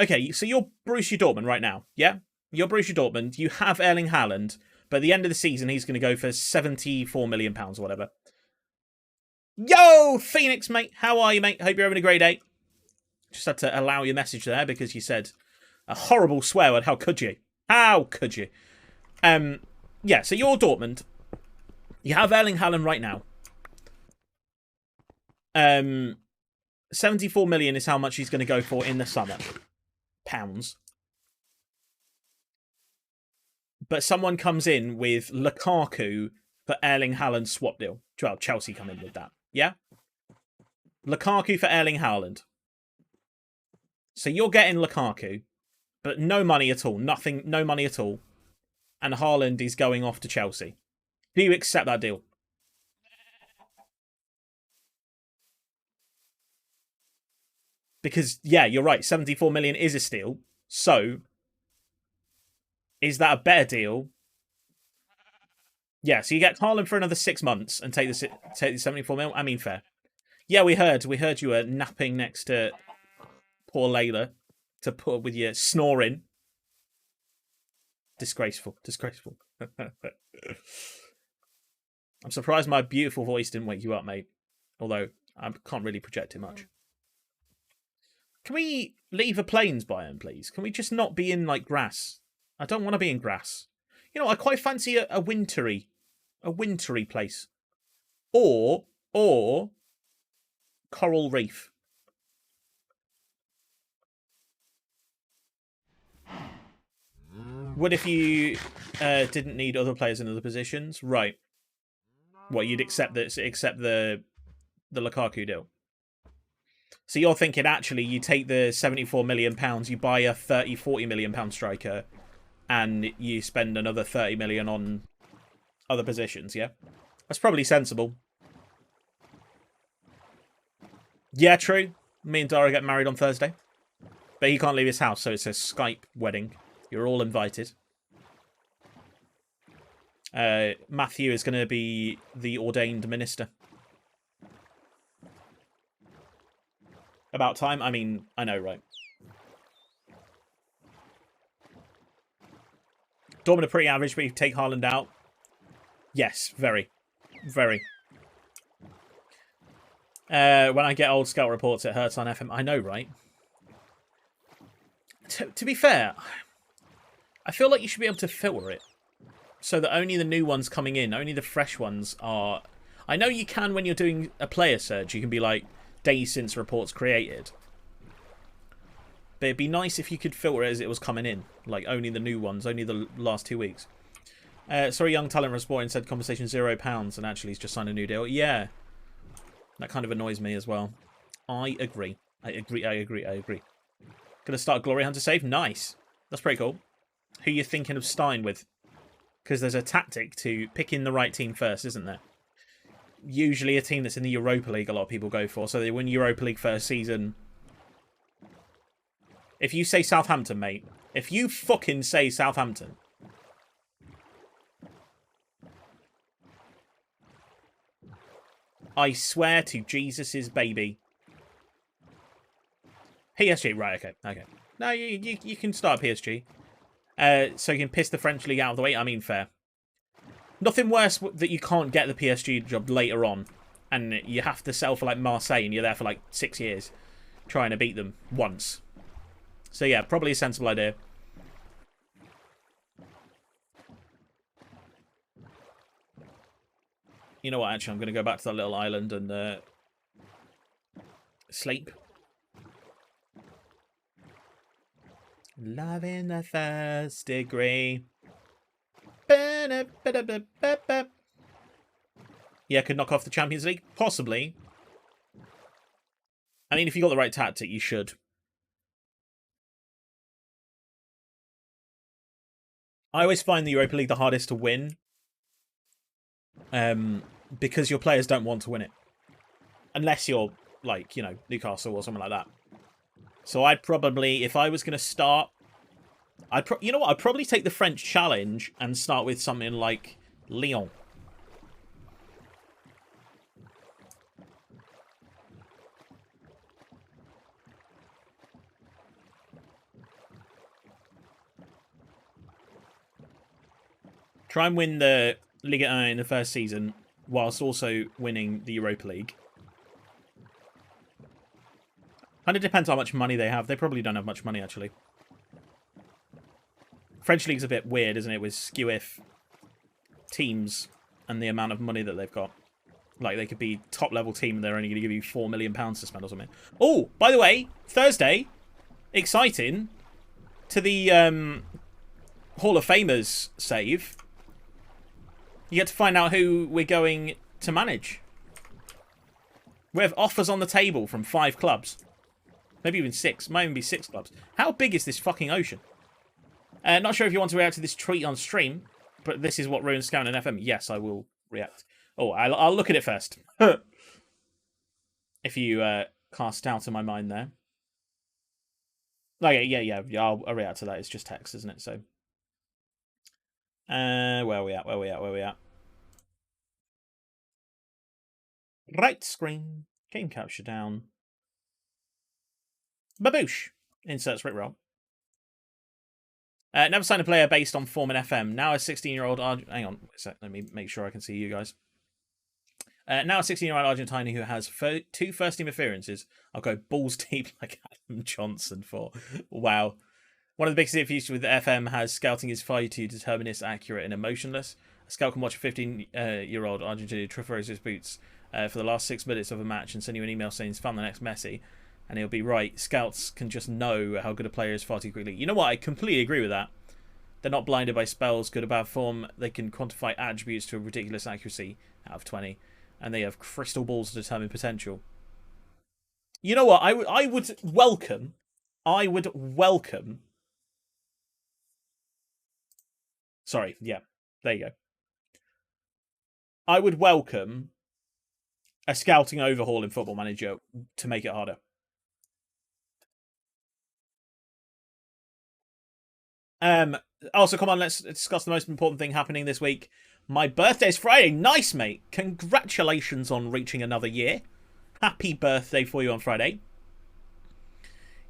Okay, so you're Borussia Dortmund right now, yeah? You're Borussia Dortmund. You have Erling Haaland, but at the end of the season, he's going to go for £74 million or whatever. Yo, Phoenix, mate. How are you, mate? Hope you're having a great day. Just had to allow your message there because you said a horrible swear word. How could you? How could you? Yeah, so you're Dortmund. You have Erling Haaland right now. 74 million is how much he's going to go for in the summer. Pounds. But someone comes in with Lukaku for Erling Haaland swap deal. Well, Chelsea come in with that. Yeah? Lukaku for Erling Haaland. So you're getting Lukaku, but no money at all. Nothing, no money at all. And Haaland is going off to Chelsea. Do you accept that deal? Because, yeah, you're right. 74 million is a steal. So, is that a better deal? Yeah, so you get Haaland for another 6 months and take the 74 mil. I mean, fair. Yeah, we heard you were napping next to poor Layla. to put up with your snoring. Disgraceful. Disgraceful. I'm surprised my beautiful voice didn't wake you up, mate. Although, I can't really project too much. Can we leave a plains biome, please? Can we just not be in, like, grass? I don't want to be in grass. You know, I quite fancy a wintry place. Or coral reef. What if you didn't need other players in other positions? Right. What, you'd accept the Lukaku deal? So you're thinking, actually, you take the £74 million, you buy a £40 million striker, and you spend another 30 million on other positions, yeah? That's probably sensible. Yeah, true. Me and Dara get married on Thursday. But he can't leave his house, so it's a Skype wedding. You're all invited. Matthew is going to be the ordained minister. About time? I mean, I know, right? Dortmund are pretty average, but you take Haaland out. Yes, very. Very. When I get old scout reports, it hurts on FM. I know, right? To be fair, I feel like you should be able to filter it so that only the new ones coming in, only the fresh ones are... I know you can when you're doing a player search. You can be like, days since reports created. But it'd be nice if you could filter it as it was coming in. Like, only the new ones, only the last 2 weeks. Sorry, young talent from Sporting said conversation £0 and actually he's just signed a new deal. Yeah. That kind of annoys me as well. I agree. I agree. Gonna start Glory Hunter save? Nice. That's pretty cool. Who are you thinking of starting with? Because there's a tactic to picking the right team first, isn't there? Usually a team that's in the Europa League a lot of people go for. So they win Europa League first season. If you say Southampton, mate. If you fucking say Southampton. I swear to Jesus' baby. PSG, right, okay. No, you can start PSG. So you can piss the French league out of the way. I mean, fair. Nothing worse that you can't get the PSG job later on. And you have to sell for, like, Marseille, and you're there for, like, 6 years. Trying to beat them once. So, yeah, probably a sensible idea. You know what, actually, I'm going to go back to that little island and sleep. Love in the first degree. Yeah, could knock off the Champions League? Possibly. I mean, if you got the right tactic, you should. I always find the Europa League the hardest to win. Because your players don't want to win it. Unless you're, like, you know, Newcastle or something like that. So I'd probably, if I was going to start... you know what? I'd probably take the French challenge and start with something like Lyon. Try and win the Ligue 1 in the first season, whilst also winning the Europa League. And it depends how much money they have. They probably don't have much money, actually. French League's a bit weird, isn't it, with skew-if teams and the amount of money that they've got. Like, they could be top-level team and they're only going to give you £4 million to spend or something. Oh, by the way, Thursday, exciting, to the Hall of Famers save, you get to find out who we're going to manage. We have offers on the table from 5 clubs. Maybe even 6. Might even be 6 clubs. How big is this fucking ocean? Not sure if you want to react to this tweet on stream, but this is what ruins Scout and FM. Yes, I will react. Oh, I'll look at it first. If you cast doubt in my mind there. Okay, yeah, I'll react to that. It's just text, isn't it? So, where are we at? Right screen. Game capture down. Baboosh. Insert script roll. Never signed a player based on form in FM. Now a 16-year-old... Hang on a sec. Let me make sure I can see you guys. Now a 16-year-old Argentine who has 2 first-team appearances. I'll go balls deep like Adam Johnson for. Wow. One of the biggest issues with FM has scouting is far too determinist, accurate, and emotionless. A scout can watch a 15-year-old Argentine transfer his boots for the last 6 minutes of a match and send you an email saying he's found the next Messi. And he'll be right. Scouts can just know how good a player is far too quickly. You know what? I completely agree with that. They're not blinded by spells, good or bad form. They can quantify attributes to a ridiculous accuracy out of 20. And they have crystal balls to determine potential. You know what? I would welcome... Sorry, yeah. There you go. I would welcome a scouting overhaul in Football Manager to make it harder. Also, come on, let's discuss the most important thing happening this week. My birthday's Friday. Nice, mate. Congratulations on reaching another year. Happy birthday for you on Friday.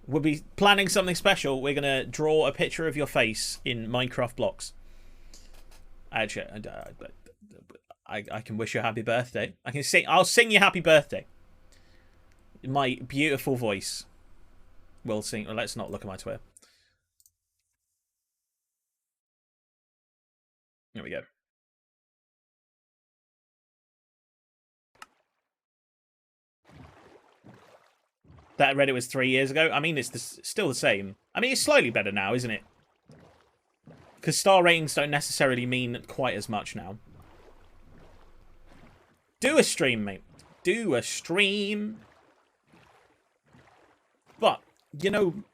We'll be planning something special. We're going to draw a picture of your face in Minecraft blocks. Actually, I can wish you a happy birthday. I'll sing you happy birthday. My beautiful voice will sing. Well, let's not look at my Twitter. There we go. That Reddit was 3 years ago. I mean, it's still the same. I mean, it's slightly better now, isn't it? Because star ratings don't necessarily mean quite as much now. Do a stream, mate. Do a stream. But, you know,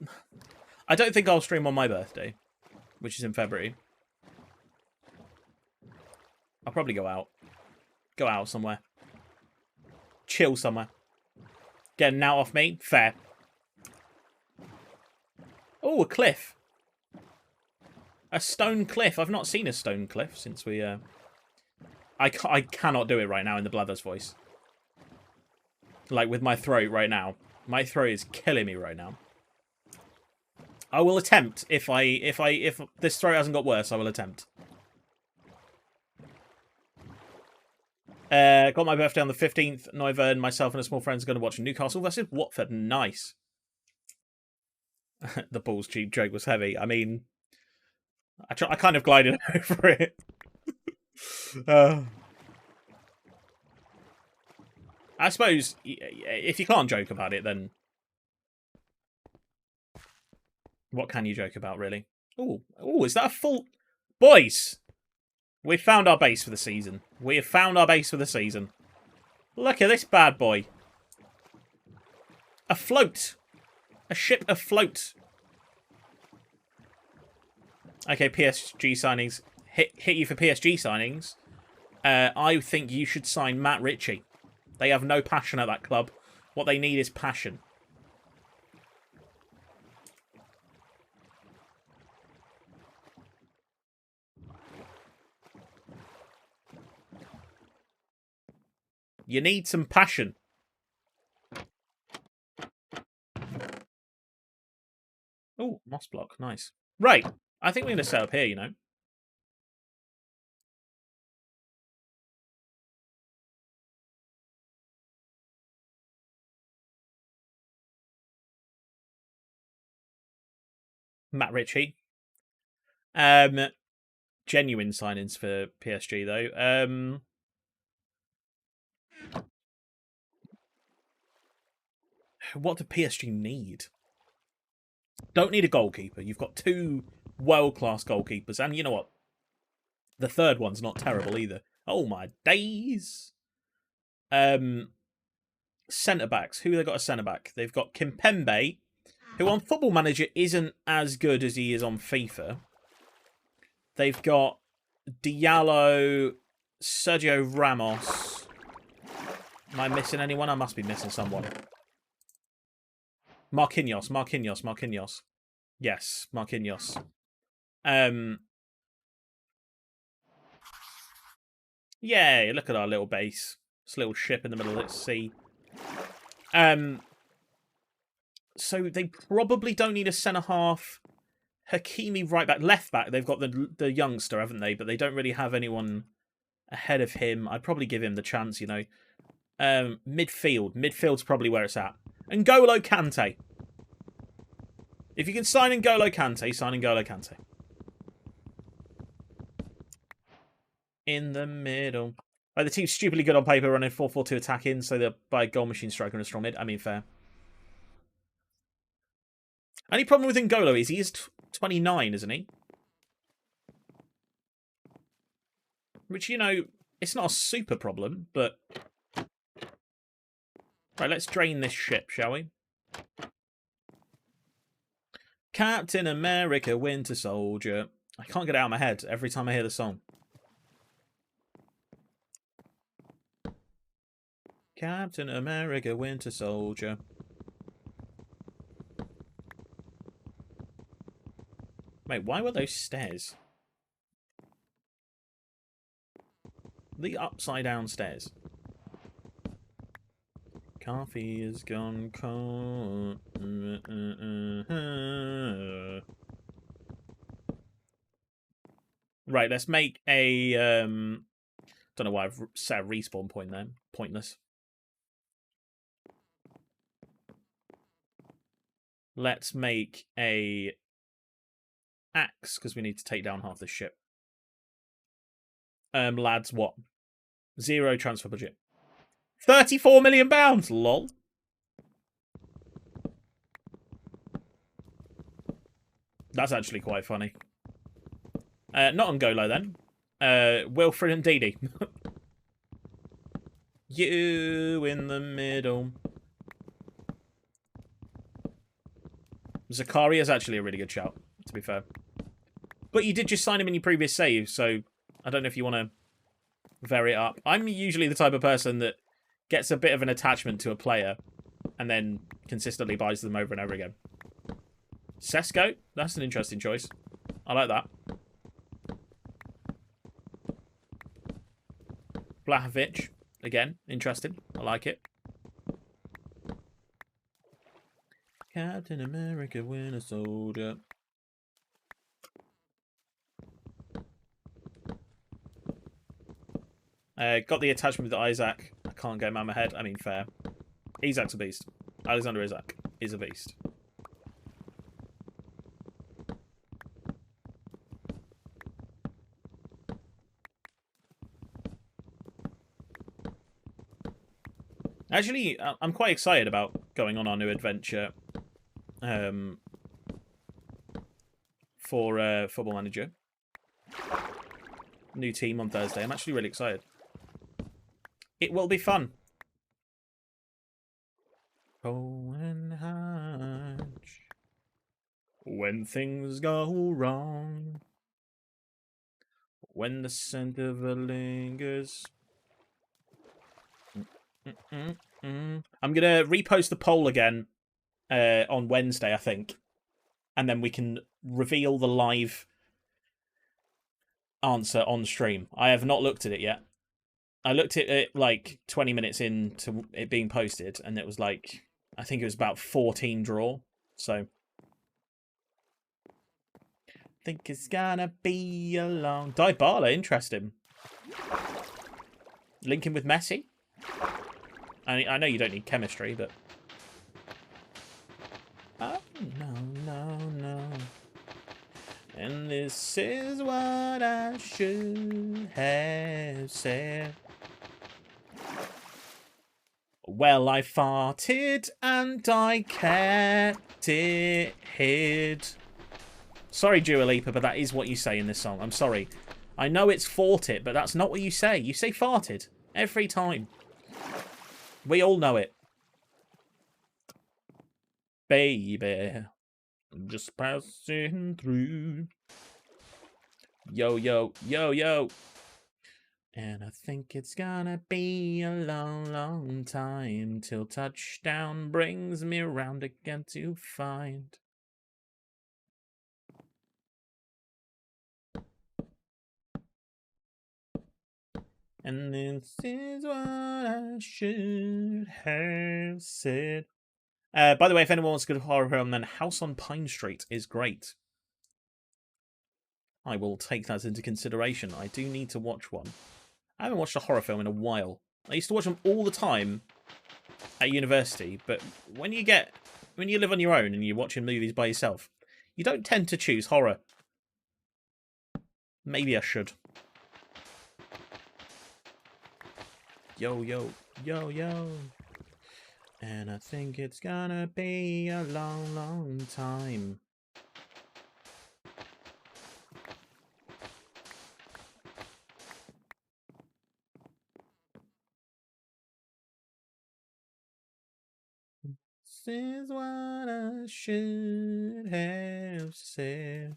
I don't think I'll stream on my birthday, which is in February. I'll probably go out. Go out somewhere. Chill somewhere. Get a nout off me. Fair. Oh, a cliff. A stone cliff. I've not seen a stone cliff since we... I cannot do it right now in the Blathers voice. Like, with my throat right now. My throat is killing me right now. I will attempt. If this throat hasn't got worse, I will attempt. Got my birthday on the 15th. Noiva and myself and a small friends are going to watch Newcastle versus Watford. Nice. The balls cheap joke was heavy. I mean, I kind of glided over it. I suppose if you can't joke about it, then what can you joke about, really? Oh, is that a full... Boys! We've found our base for the season. We have found our base for the season. Look at this bad boy. Afloat. A ship afloat. Okay, PSG signings. Hit you for PSG signings. I think you should sign Matt Ritchie. They have no passion at that club. What they need is passion. You need some passion. Oh, moss block. Nice. Right. I think we're going to set up here, you know. Matt Ritchie. Genuine signings for PSG, though. What do PSG need? Don't need a goalkeeper. You've got 2 world-class goalkeepers. And you know what? The third one's not terrible either. Oh, my days. Centre-backs. Who have they got a centre-back? They've got Kimpembe, who on Football Manager isn't as good as he is on FIFA. They've got Diallo, Sergio Ramos. Am I missing anyone? I must be missing someone. Marquinhos. Yes, Marquinhos. Yeah, look at our little base. This little ship in the middle of the sea. So they probably don't need a centre-half. Hakimi right back. Left back, they've got the youngster, haven't they? But they don't really have anyone ahead of him. I'd probably give him the chance, you know. Midfield. Midfield's probably where it's at. N'Golo Kante. If you can sign N'Golo Kante, sign N'Golo Kante. In the middle. Like, the team's stupidly good on paper, running 4-4-2 attacking, so they'll buy goal machine striker and a strong mid. I mean, fair. Only problem with N'Golo is he is 29, isn't he? Which, you know, it's not a super problem, but... Right, let's drain this ship, shall we? Captain America, Winter Soldier. I can't get it out of my head every time I hear the song. Captain America, Winter Soldier. Wait, why were those stairs? The upside down stairs. Coffee is gone cold. Right, let's make a don't know why I've set a respawn point there. Pointless. Let's make a axe, because we need to take down half this ship. Lads, what? 0 transfer budget. £34 million, lol. That's actually quite funny. Not N'Golo then. Wilfred and Didi. You in the middle. Zakaria is actually a really good shout, to be fair. But you did just sign him in your previous save, so I don't know if you want to vary it up. I'm usually the type of person that gets a bit of an attachment to a player and then consistently buys them over and over again. Sesko? That's an interesting choice. I like that. Blahovic. Again, interesting. I like it. Captain America, Winter Soldier. Got the attachment with Isaac. I can't get him out of my head. I mean, fair. Isaac's a beast. Alexander Isak is a beast. Actually, I'm quite excited about going on our new adventure for Football Manager. New team on Thursday. I'm actually really excited. It will be fun. Cohen Hatch. When things go wrong. When the scent of a lingers. I'm going to repost the poll again on Wednesday, I think. And then we can reveal the live answer on stream. I have not looked at it yet. I looked at it like 20 minutes into it being posted, and it was like, I think it was about 14 draw. So, think it's gonna be a long... Dybala, interesting. Linking with Messi? I know you don't need chemistry, but... Oh, no. And this is what I should have said. Well, I farted and I kept it hid. Sorry, Dua Lipa, but that is what you say in this song. I'm sorry. I know it's fought it, but that's not what you say. You say farted. Every time. We all know it. Baby. Just passing through. Yo, yo, yo, yo. And I think it's gonna be a long, long time till touchdown brings me round again to find. And this is what I should have said. By the way, if anyone wants a good horror film, then House on Pine Street is great. I will take that into consideration. I do need to watch one. I haven't watched a horror film in a while. I used to watch them all the time at university, but when you live on your own and you're watching movies by yourself, you don't tend to choose horror. Maybe I should. Yo, yo, yo, yo. And I think it's gonna be a long, long time. This is what I should have said.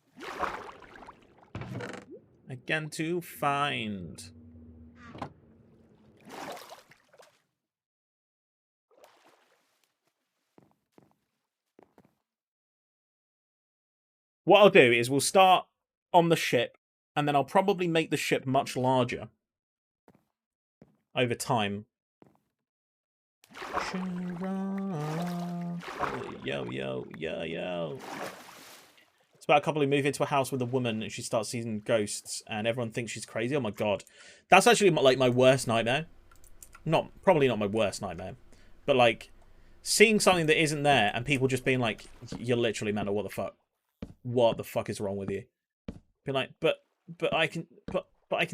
Again to find. What I'll do is we'll start on the ship, and then I'll probably make the ship much larger over time. Yo, yo, yo, yo. It's about a couple who move into a house with a woman and she starts seeing ghosts and everyone thinks she's crazy. Oh my god. That's actually like my worst nightmare. Probably not my worst nightmare. But like, seeing something that isn't there and people just being like, you're literally mental, what the fuck? What the fuck is wrong with you? Be like, but I can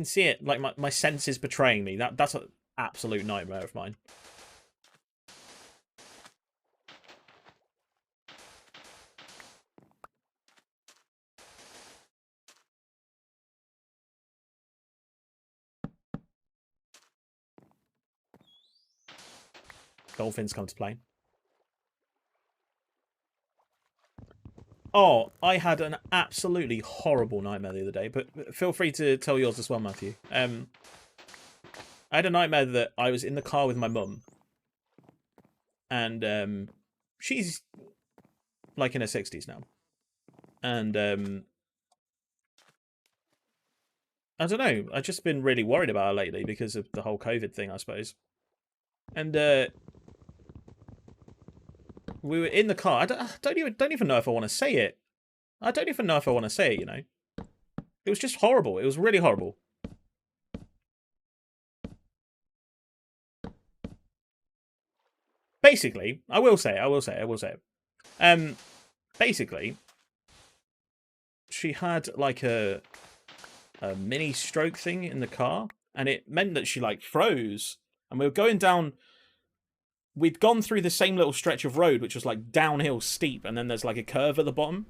see it. Like my senses betraying me. That's an absolute nightmare of mine. Dolphins come to play. Oh, I had an absolutely horrible nightmare the other day, but feel free to tell yours as well, Matthew. I had a nightmare that I was in the car with my mum, and she's like in her 60s now, and I don't know, I've just been really worried about her lately because of the whole COVID thing, I suppose. And we were in the car. I don't even know if I want to say it. I don't even know if I want to say it, you know. It was just horrible. It was really horrible. Basically, I will say it. Basically, she had like a mini stroke thing in the car, and it meant that she like froze. And we were going down. We'd gone through the same little stretch of road, which was like downhill steep, and then there's like a curve at the bottom.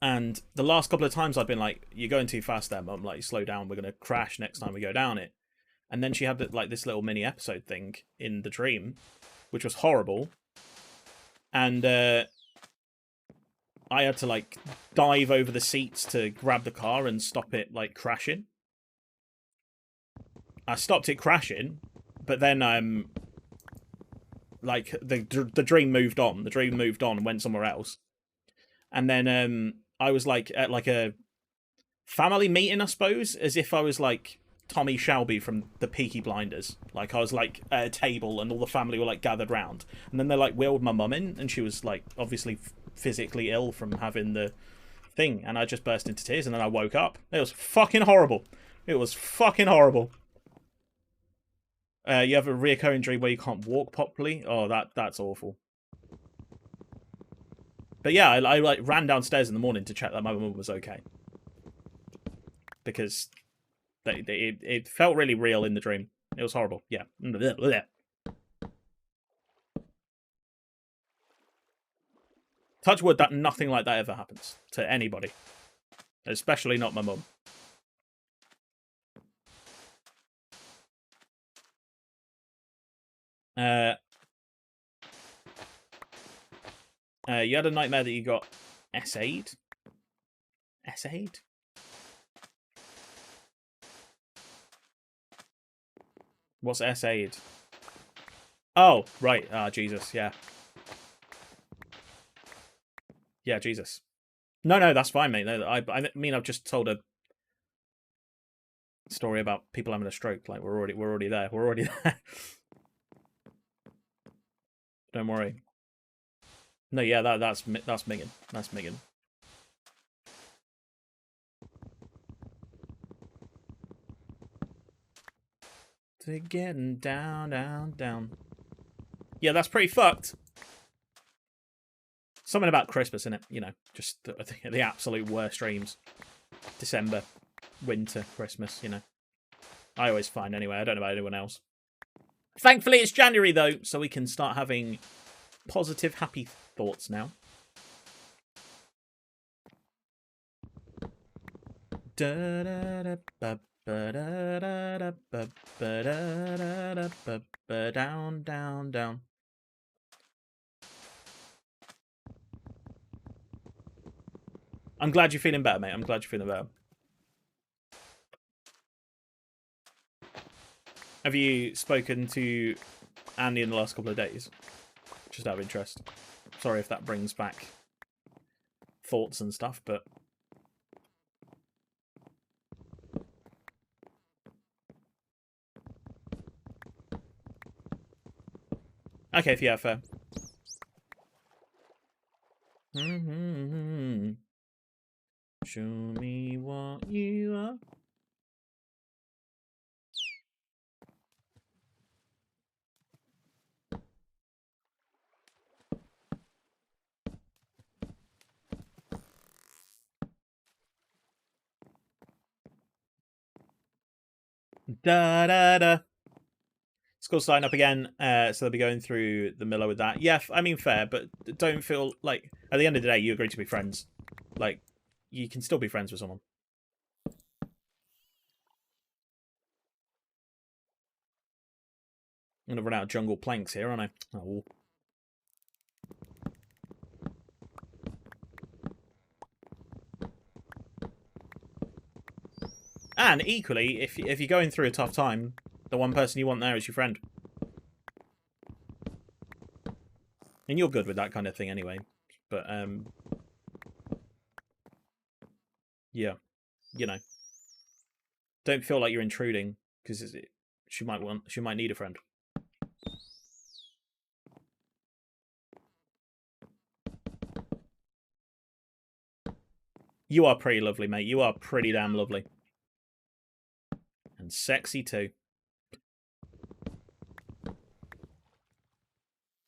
And the last couple of times I've been like, "You're going too fast there, Mum. Like, slow down. We're gonna crash next time we go down it." And then she had like this little mini episode thing in the dream, which was horrible. And I had to like dive over the seats to grab the car and stop it like crashing. I stopped it crashing, but then like the dream moved on. The dream moved on and went somewhere else. And then I was like at like a family meeting, I suppose, as if I was like Tommy Shelby from the Peaky Blinders. Like I was like at a table and all the family were like gathered round, and then they like wheeled my mum in, and she was like obviously physically ill from having the thing, and I just burst into tears, and then I woke up. It was fucking horrible. It was fucking horrible. You have a reoccurring dream where you can't walk properly. Oh, that's awful. But yeah, I like ran downstairs in the morning to check that my mum was okay, because it felt really real in the dream. It was horrible. Yeah. Touch wood that nothing like that ever happens to anybody, especially not my mum. You had a nightmare that you got essayed? Essayed? What's essayed? Oh, right. Ah, Jesus, yeah. Yeah, Jesus. No, that's fine, mate. No, I mean, I've just told a story about people having a stroke. Like, we're already there. We're already there. Don't worry. No, yeah, that's Megan. That's Megan. To getting down, down, down. Yeah, that's pretty fucked. Something about Christmas, innit? You know, just the absolute worst dreams. December, winter, Christmas, you know. I always find anyway. I don't know about anyone else. Thankfully, it's January, though, so we can start having positive, happy thoughts now. Down, down, down. I'm glad you're feeling better, mate. I'm glad you're feeling better. Have you spoken to Andy in the last couple of days? Just out of interest. Sorry if that brings back thoughts and stuff, but... Okay, yeah, fair. Show me what you are. Da da da. School's starting up again, so they'll be going through the Miller with that. Yeah, I mean, fair, but don't feel like at the end of the day you agreed to be friends. Like, you can still be friends with someone. I'm gonna run out of jungle planks here, aren't I? Oh. And equally, if you're going through a tough time, the one person you want there is your friend. And you're good with that kind of thing anyway. But, yeah. You know. Don't feel like you're intruding, because she might need a friend. You are pretty lovely, mate. You are pretty damn lovely. And sexy too.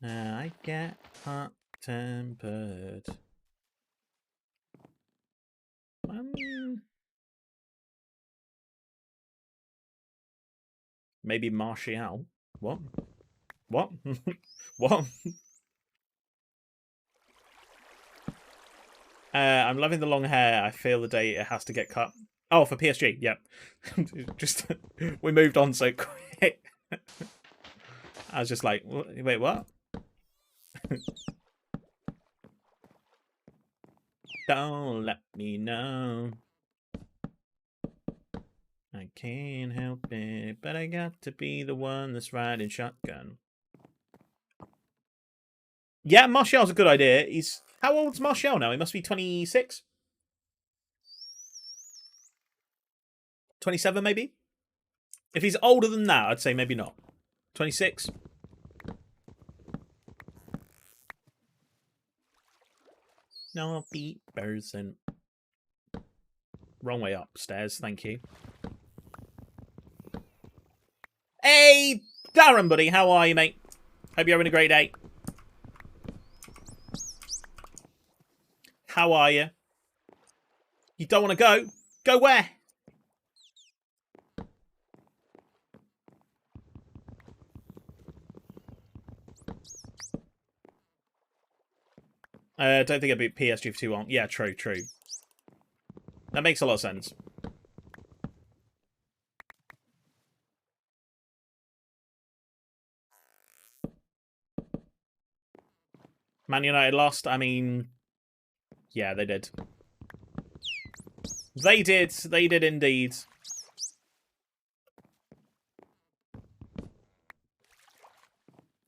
I get hot-tempered. Maybe Martial. What? What? What? I'm loving the long hair. I feel the day it has to get cut. Oh, for PSG, yeah. Just we moved on so quick. I was just like, wait, what? Don't let me know. I can't help it, but I got to be the one that's riding shotgun. Yeah, Martial's a good idea. How old's Martial now? He must be 26? 27, maybe? If he's older than that, I'd say maybe not. 26? No, beat person. Wrong way upstairs, thank you. Hey, Darren, buddy, how are you, mate? Hope you're having a great day. How are you? You don't want to go? Go where? I don't think it'd be PSG for too long. Yeah, true. That makes a lot of sense. Man United lost. I mean, yeah, they did. They did indeed.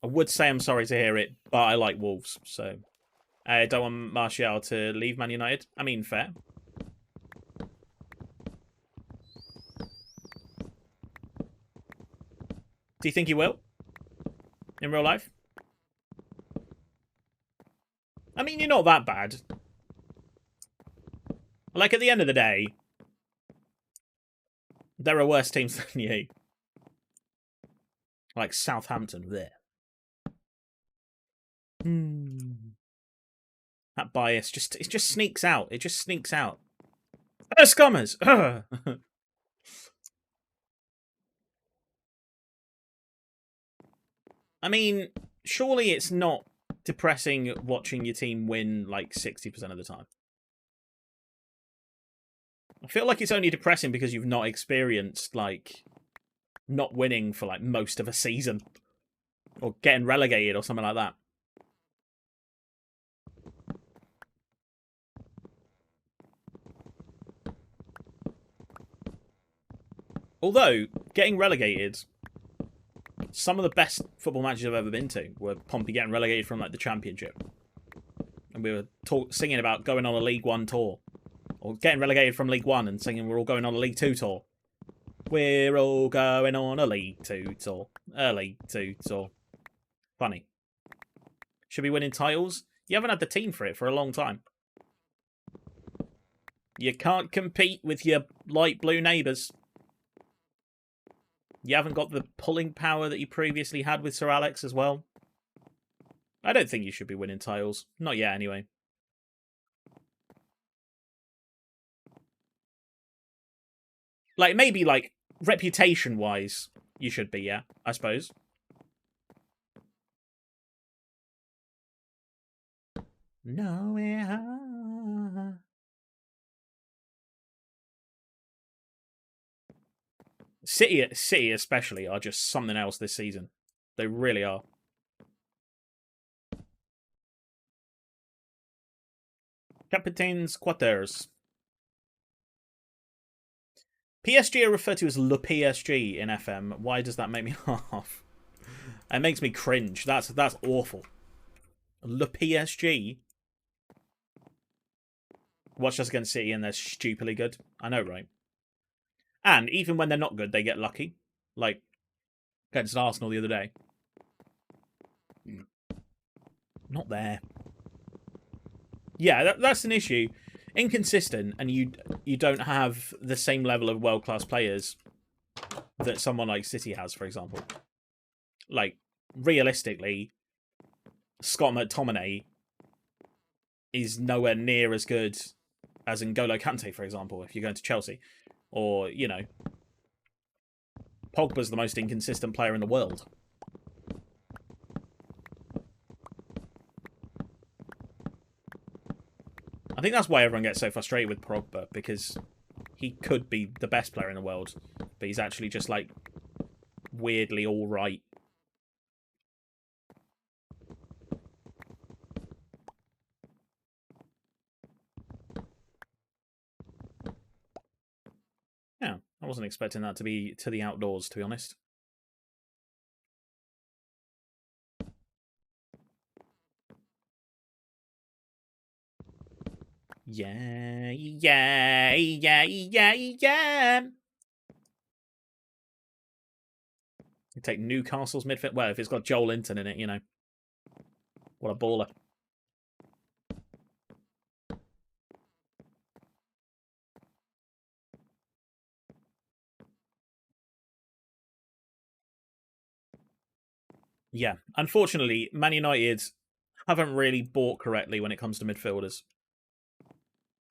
I would say I'm sorry to hear it, but I like Wolves, so I don't want Martial to leave Man United. I mean, fair. Do you think he will? In real life? not that bad. Like, at the end of the day, there are worse teams than you. Like Southampton, there. That bias it just sneaks out. It just sneaks out. Scummers! I mean, surely it's not depressing watching your team win like 60% of the time. I feel like it's only depressing because you've not experienced, like, not winning for, like, most of a season. Or getting relegated or something like that. Although, getting relegated, some of the best football matches I've ever been to were Pompey getting relegated from, like, the Championship. And we were singing about going on a League One tour. Or getting relegated from League One and singing we're all going on a League Two tour. We're all going on a League Two tour. A League Two tour. Funny. Should be winning titles. You haven't had the team for it for a long time. You can't compete with your light blue neighbours. You haven't got the pulling power that you previously had with Sir Alex as well. I don't think you should be winning titles. Not yet, anyway. Like, maybe, like, reputation-wise, you should be, yeah, I suppose. Nowhere. City especially are just something else this season. They really are. Capitains Quater's. PSG are referred to as Le PSG in FM. Why does that make me laugh? It makes me cringe. That's awful. Le PSG. Watch us against City and they're stupidly good. I know, right? And even when they're not good, they get lucky. Like, against Arsenal the other day. Not there. Yeah, that's an issue. Inconsistent, and you don't have the same level of world-class players that someone like City has, for example. Like, realistically, Scott McTominay is nowhere near as good as N'Golo Kante, for example, if you're going to Chelsea. Or, you know, Pogba's the most inconsistent player in the world. I think that's why everyone gets so frustrated with Pogba, because he could be the best player in the world, but he's actually just, like, weirdly alright. Yeah, I wasn't expecting that to be to the outdoors, to be honest. Yeah, yeah, yeah, yeah, yeah. You take Newcastle's midfield. Well, if it's got Joel Linton in it, you know. What a baller. Yeah, unfortunately, Man United haven't really bought correctly when it comes to midfielders.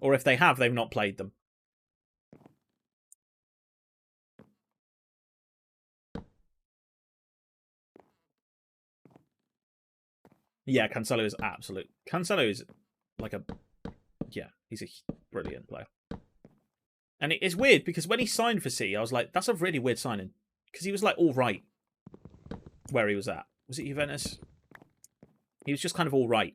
Or if they have, they've not played them. Yeah, Cancelo is absolute. Cancelo is like a... Yeah, he's a brilliant player. And it's weird, because when he signed for City, I was like, that's a really weird signing. Because he was, like, all right where he was at. Was it Juventus? He was just kind of all right.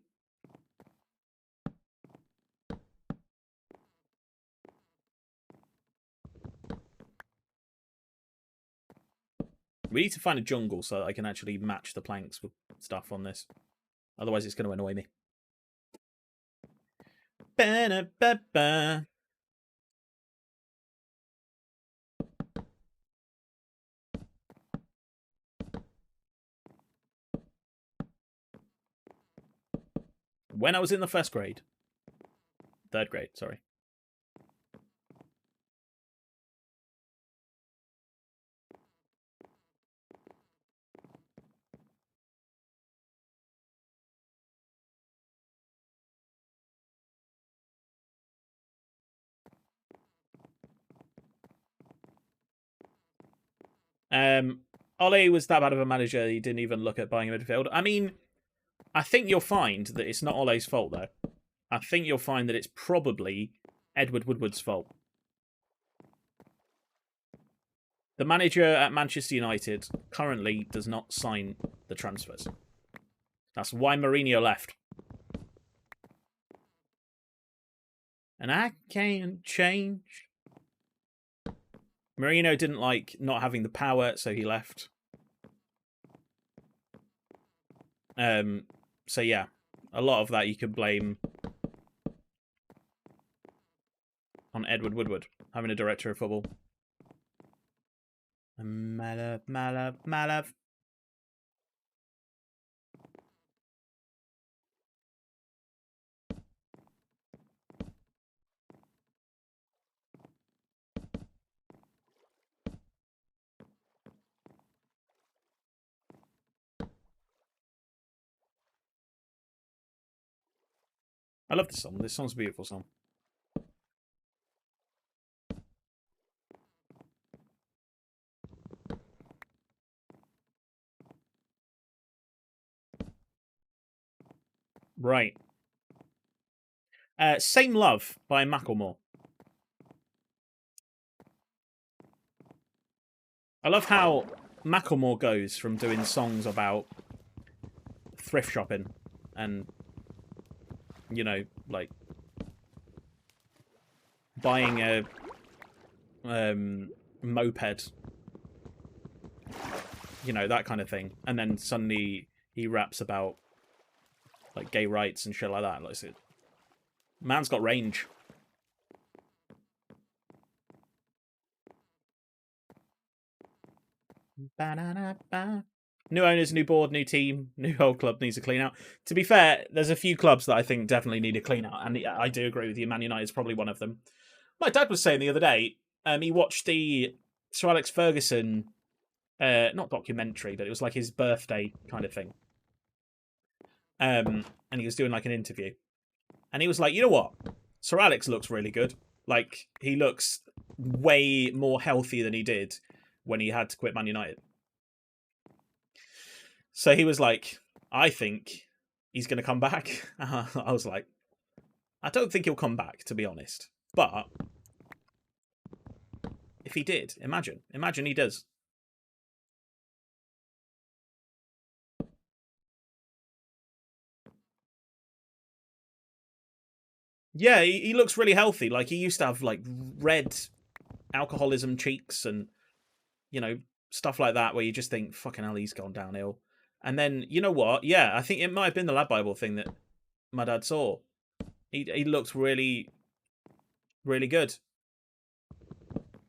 We need to find a jungle so that I can actually match the planks with stuff on this. Otherwise, it's going to annoy me. Ba-da-ba-ba. when I was in the first grade. Third grade, sorry. Ole was that bad of a manager, he didn't even look at buying a midfield. I mean, I think you'll find that it's not Ole's fault, though. I think you'll find that it's probably Edward Woodward's fault. The manager at Manchester United currently does not sign the transfers. That's why Mourinho left. And I can't change. Mourinho didn't like not having the power, so he left. So yeah, a lot of that you could blame on Edward Woodward, having a director of football. My love, my love, my love. I love this song. This song's a beautiful song. Right. Same Love by Macklemore. I love how Macklemore goes from doing songs about thrift shopping and, you know, like buying a moped, you know, that kind of thing, and then suddenly he raps about like gay rights and shit like that. Like, man's got range. Ba-da-da-ba. New owners, new board, new team, new whole club needs a clean out. To be fair, there's a few clubs that I think definitely need a clean out, and I do agree with you. Man United is probably one of them. My dad was saying the other day, he watched the Sir Alex Ferguson, not documentary, but it was like his birthday kind of thing. And he was doing like an interview, and he was like, you know what, Sir Alex looks really good. Like, he looks way more healthy than he did when he had to quit Man United. So he was like, I think he's going to come back. I was like, I don't think he'll come back, to be honest. But if he did, imagine he does. Yeah, he looks really healthy. Like, he used to have like red alcoholism cheeks and, you know, stuff like that where you just think, fucking hell, he's gone downhill. And then, you know what? Yeah, I think it might have been the Lad Bible thing that my dad saw. He looked really, really good.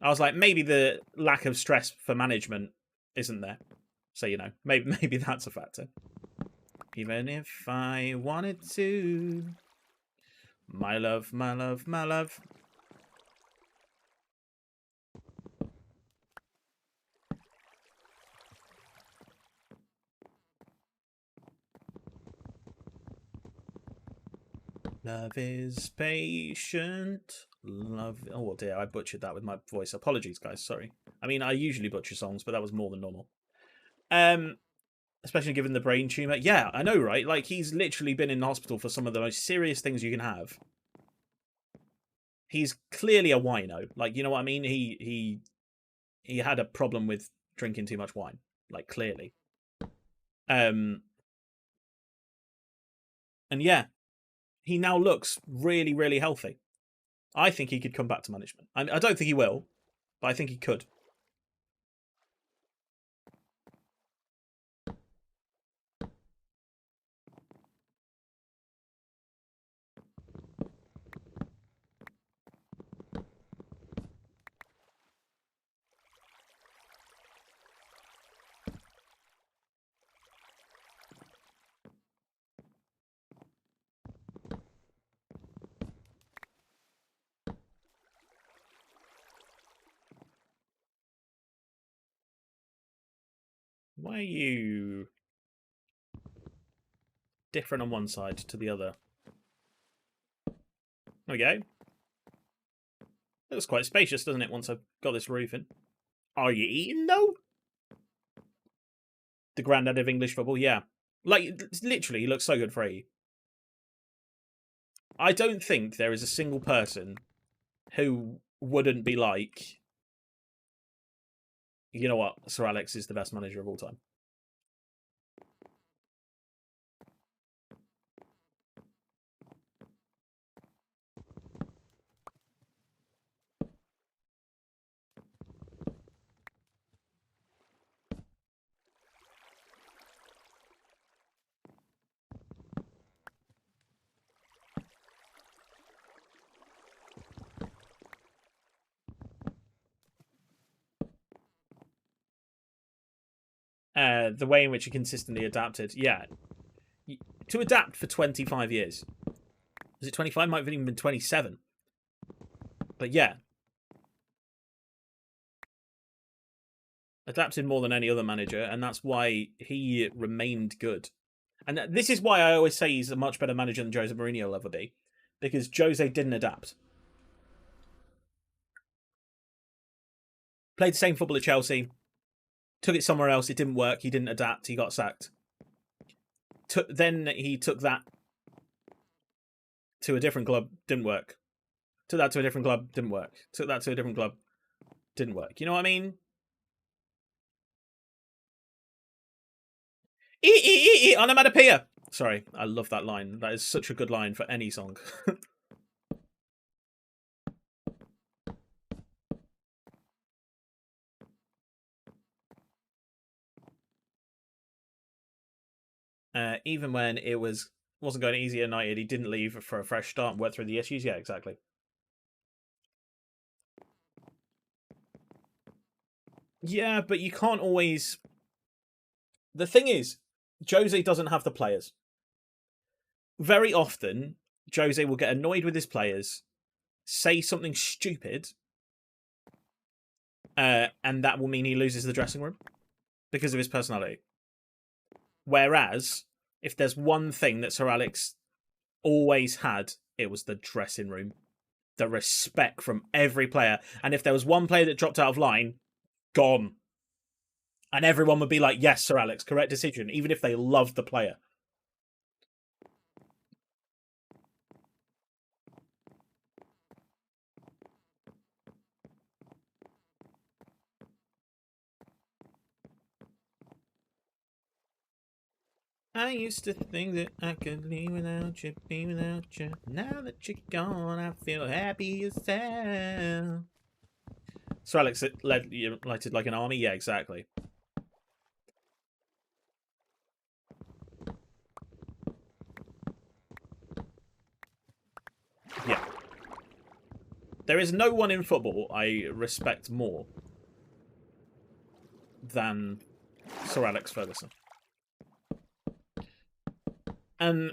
I was like, maybe the lack of stress for management isn't there. So, you know, maybe that's a factor. Even if I wanted to. My love, my love, my love. Love is patient. Love. Oh dear, I butchered that with my voice. Apologies, guys. Sorry. I mean, I usually butcher songs, but that was more than normal. Especially given the brain tumor. Yeah, I know, right? Like, he's literally been in hospital for some of the most serious things you can have. He's clearly a wino. Like, you know what I mean? He had a problem with drinking too much wine. Like, clearly. And yeah, he now looks really, really healthy. I think he could come back to management. I don't think he will, but I think he could. Why are you different on one side to the other? There we go. It looks quite spacious, doesn't it, once I've got this roof in? Are you eating, though? The granddad of English football, yeah. Like, literally, he looks so good for 80. I don't think there is a single person who wouldn't be like, you know what, Sir Alex is the best manager of all time. The way in which he consistently adapted, yeah. To adapt for 25 years. Was it 25? Might have even been 27. But yeah. Adapted more than any other manager, and that's why he remained good. And this is why I always say he's a much better manager than Jose Mourinho will ever be. Because Jose didn't adapt. Played the same football at Chelsea. Took it somewhere else. It didn't work. He didn't adapt. He got sacked. Then he took that to a different club. Didn't work. Took that to a different club. Didn't work. Took that to a different club. Didn't work. You know what I mean? Onomatopoeia. Sorry, I love that line. That is such a good line for any song. Even when it wasn't going easy at United, he didn't leave for a fresh start and work through the issues. Yeah, exactly. Yeah, but you can't always. The thing is, Jose doesn't have the players. Very often, Jose will get annoyed with his players, say something stupid, and that will mean he loses the dressing room because of his personality. Whereas, if there's one thing that Sir Alex always had, it was the dressing room. The respect from every player. And if there was one player that dropped out of line, gone. And everyone would be like, yes, Sir Alex, correct decision, even if they loved the player. I used to think that I could leave without you, be without you. Now that you're gone, I feel happy as hell. Sir Alex lighted like an army? Yeah, exactly. Yeah. There is no one in football I respect more than Sir Alex Ferguson. And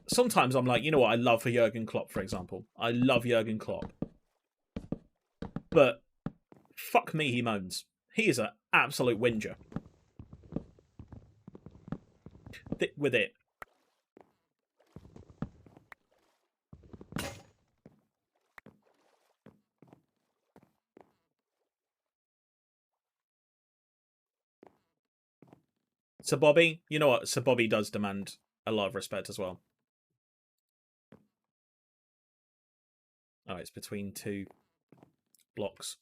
sometimes I'm like, you know what, I love for Jurgen Klopp, for example. I love Jurgen Klopp. But fuck me, he moans. He is an absolute whinger. With it. Sir Bobby, you know what? Sir Bobby does demand a lot of respect as well. Oh, it's between two blocks.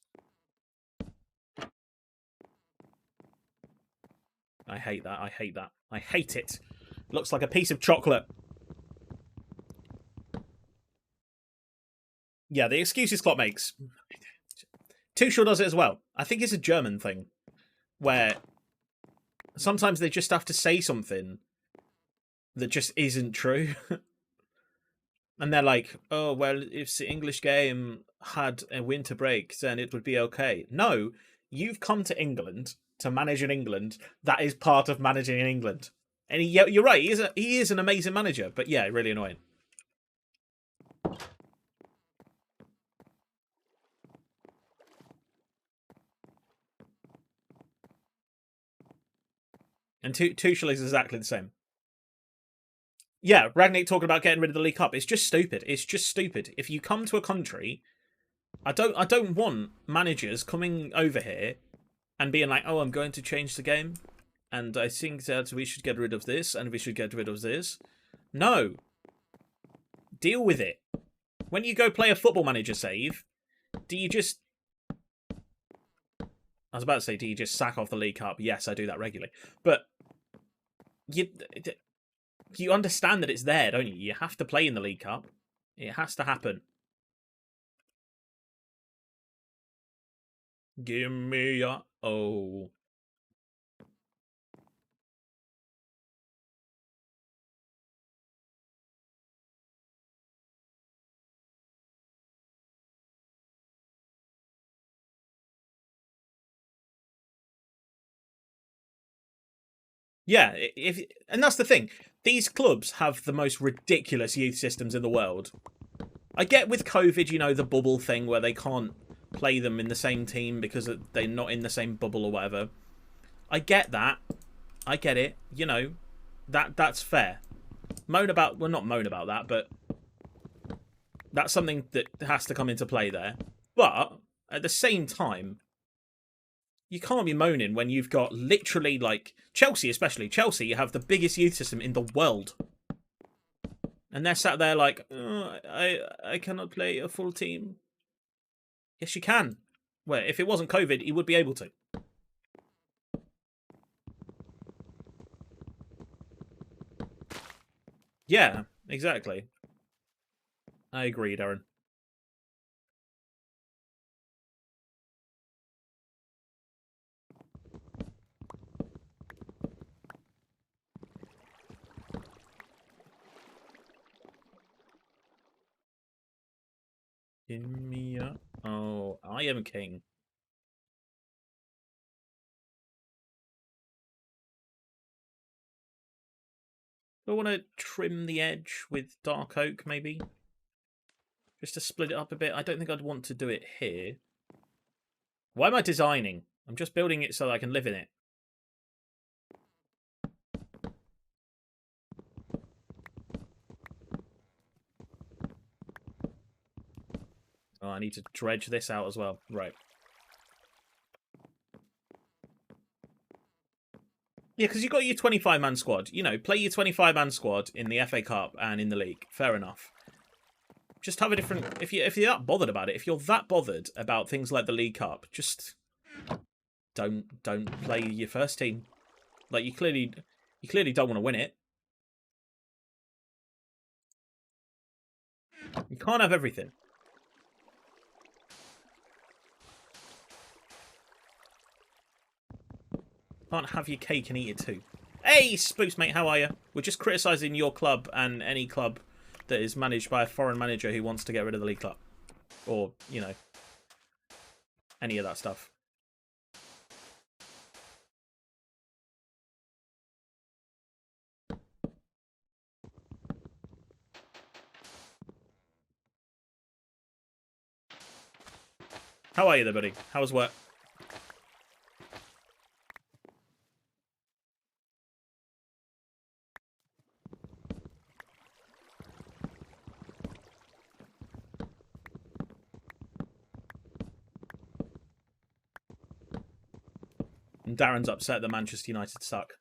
I hate that. I hate that. I hate it. Looks like a piece of chocolate. Yeah, the excuses Klopp makes. Tuchel does it as well. I think it's a German thing where sometimes they just have to say something that just isn't true. And they're like, oh, well, if the English game had a winter break, then it would be okay. No, you've come to England to manage in England. That is part of managing in England. And you're right, he is an amazing manager, but yeah, really annoying. And Tuchel is exactly the same. Yeah, Ragnick talking about getting rid of the League Cup. It's just stupid. It's just stupid. If you come to a country, I don't want managers coming over here and being like, oh, I'm going to change the game, and I think that we should get rid of this, and we should get rid of this. No. Deal with it. When you go play a Football Manager save, do you just... I was about to say, do you just sack off the League Cup? Yes, I do that regularly. But you understand that it's there, don't you? You have to play in the League Cup. It has to happen. Give me a... Oh. Yeah, and that's the thing. These clubs have the most ridiculous youth systems in the world. I get with COVID, you know, the bubble thing where they can't play them in the same team because they're not in the same bubble or whatever. I get that. I get it. You know, that's fair. Well, not moan about that, but that's something that has to come into play there. But at the same time, you can't be moaning when you've got literally, like, Chelsea especially. Chelsea, you have the biggest youth system in the world. And they're sat there like, oh, I cannot play a full team. Yes, you can. Well, if it wasn't COVID, you would be able to. Yeah, exactly. I agree, Darren. Give me a... Oh, I am king. Do I want to trim the edge with dark oak, maybe? Just to split it up a bit. I don't think I'd want to do it here. Why am I designing? I'm just building it so that I can live in it. Oh, I need to dredge this out as well. Right. Yeah, because you've got your 25-man squad. You know, play your 25-man squad in the FA Cup and in the league. Fair enough. Just have a different... If you're that bothered about it, if you're that bothered about things like the League Cup, just don't play your first team. Like, you clearly don't want to win it. You can't have everything. Can't have your cake and eat it too. Hey, Spooks, mate, how are you? We're just criticising your club and any club that is managed by a foreign manager who wants to get rid of the League Cup. Or, you know, any of that stuff. How are you there, buddy? How was work? And Darren's upset that Manchester United suck.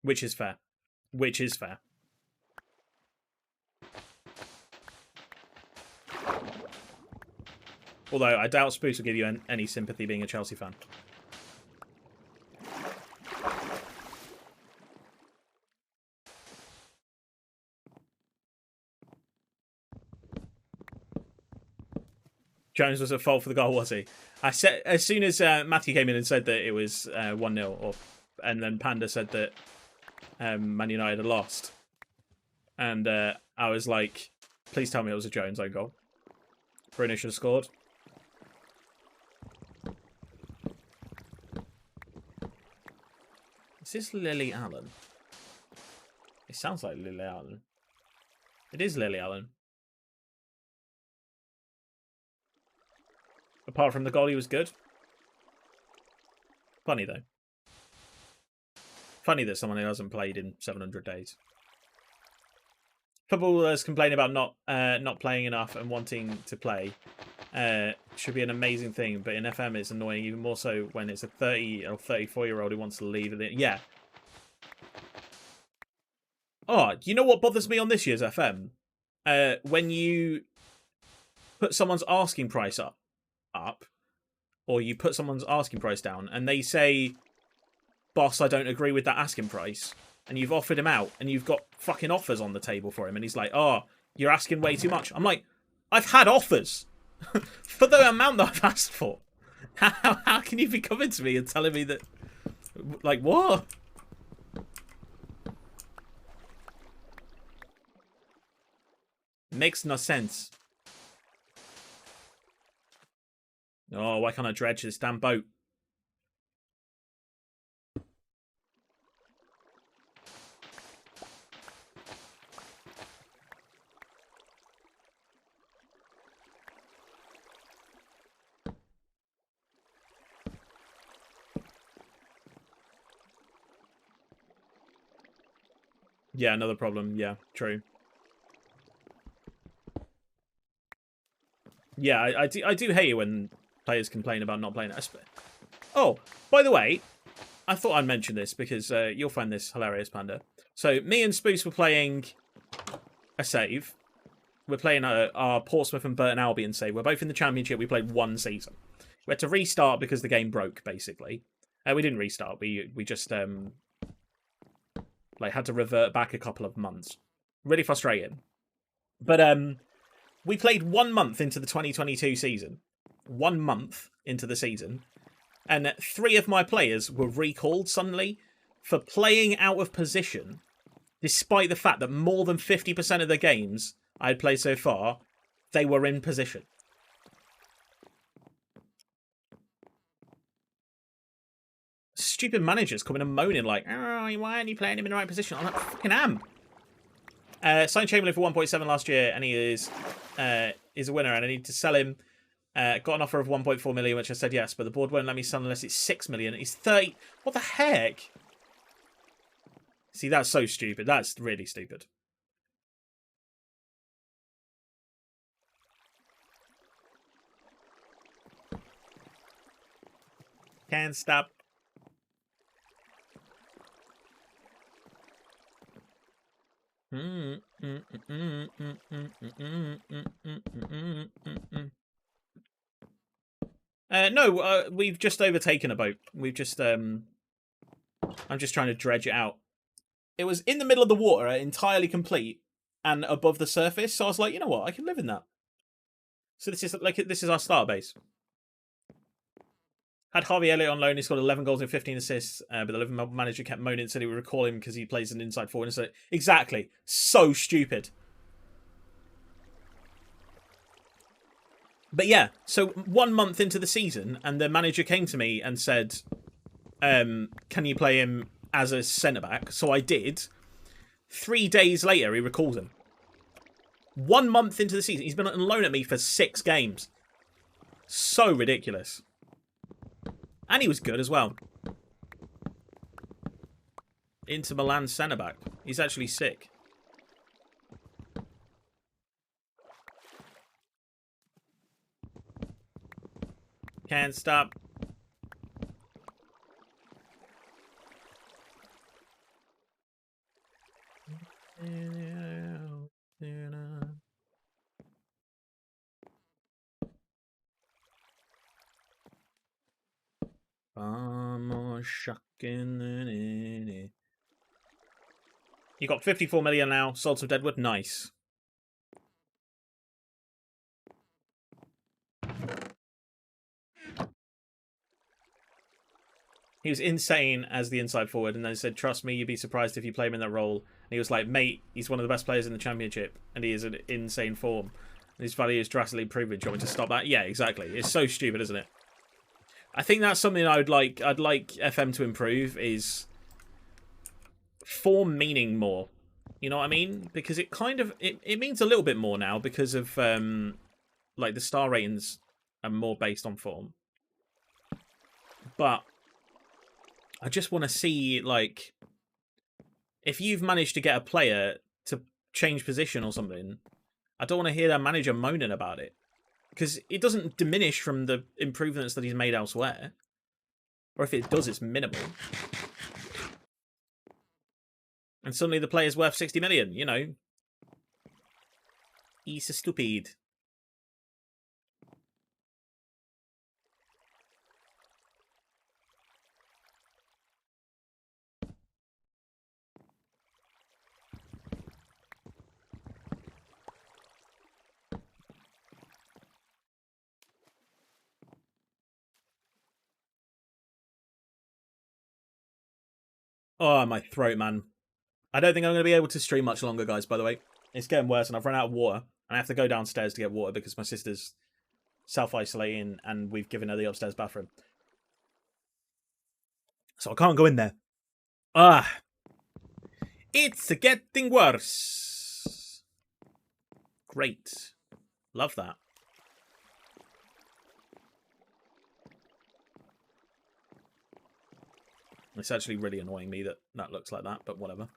Which is fair. Which is fair. Although, I doubt Spooks will give you any sympathy being a Chelsea fan. Jones was at fault for the goal, was he? I said as soon as Matthew came in and said that it was 1-0, and then Panda said that Man United had lost, and I was like, please tell me it was a Jones own goal. Bruno should have scored. Is this Lily Allen? It sounds like Lily Allen. It is Lily Allen. Apart from the goal, he was good. Funny, though. Funny that someone who hasn't played in 700 days. Footballers complain about not playing enough and wanting to play. Should be an amazing thing, but in FM it's annoying even more so when it's a 30 or 34-year-old who wants to leave. Yeah. Oh, you know what bothers me on this year's FM? When you put someone's asking price up, or you put someone's asking price down, and they say, "Boss, I don't agree with that asking price," and you've offered him out, and you've got fucking offers on the table for him, and he's like, "Oh, you're asking way too much." I'm like, I've had offers for the amount that I've asked for. How can you be coming to me and telling me that? Like, what? Makes no sense. Oh, why can't I dredge this damn boat? Yeah, another problem. Yeah, true. Yeah, I do hate it when players complain about not playing it. Oh, by the way, I thought I'd mention this because you'll find this hilarious, Panda. So me and Spoos were playing a save. We're playing our Portsmouth and Burton Albion save. We're both in the Championship. We played one season. We had to restart because the game broke, basically. We didn't restart. We just like had to revert back a couple of months. Really frustrating. But we played 1 month into the 2022 season. 1 month into the season. And 3 of my players were recalled suddenly for playing out of position, despite the fact that more than 50% of the games I had played so far, they were in position. Stupid managers coming and moaning like, "Oh, why aren't you playing him in the right position?" I'm like, fucking am. Signed Chamberlain for 1.7 last year, and he is a winner, and I need to sell him. Got an offer of 1.4 million, which I said yes, but the board won't let me sell unless it's 6 million. He's 30. What the heck? See, that's so stupid. That's really stupid. Can't stop. No, we've just overtaken a boat. We've just I'm just trying to dredge it out. It was in the middle of the water, entirely complete, and above the surface. So I was like, you know what, I can live in that. So this is our start base. Had Harvey Elliott on loan. He scored 11 goals and 15 assists, but the Liverpool manager kept moaning and said he would recall him because he plays an inside forward. And so, exactly. So stupid. But yeah, so 1 month into the season, and the manager came to me and said, can you play him as a centre-back? So I did. 3 days later, he recalls him. 1 month into the season. He's been on loan at me for 6 games. So ridiculous. And he was good as well. Inter Milan centre-back. He's actually sick. Can't stop. I'm more shocking than any. You got 54 million now. Sold some Deadwood. Nice. He was insane as the inside forward, and then said, "Trust me, you'd be surprised if you play him in that role." And he was like, "Mate, he's one of the best players in the Championship, and he is in insane form. And his value is drastically improving. Do you want me to stop that?" Yeah, exactly. It's so stupid, isn't it? I think that's something I'd like FM to improve is form meaning more. You know what I mean? Because it kind of it means a little bit more now because of like the star ratings are more based on form. But I just want to see, like, if you've managed to get a player to change position or something, I don't want to hear their manager moaning about it. Because it doesn't diminish from the improvements that he's made elsewhere. Or if it does, it's minimal. And suddenly the player's worth 60 million, you know. He's so stupid. Oh, my throat, man. I don't think I'm going to be able to stream much longer, guys, by the way. It's getting worse, and I've run out of water. And I have to go downstairs to get water because my sister's self-isolating, and we've given her the upstairs bathroom. So I can't go in there. Ah. It's getting worse. Great. Love that. It's actually really annoying me that that looks like that, but whatever.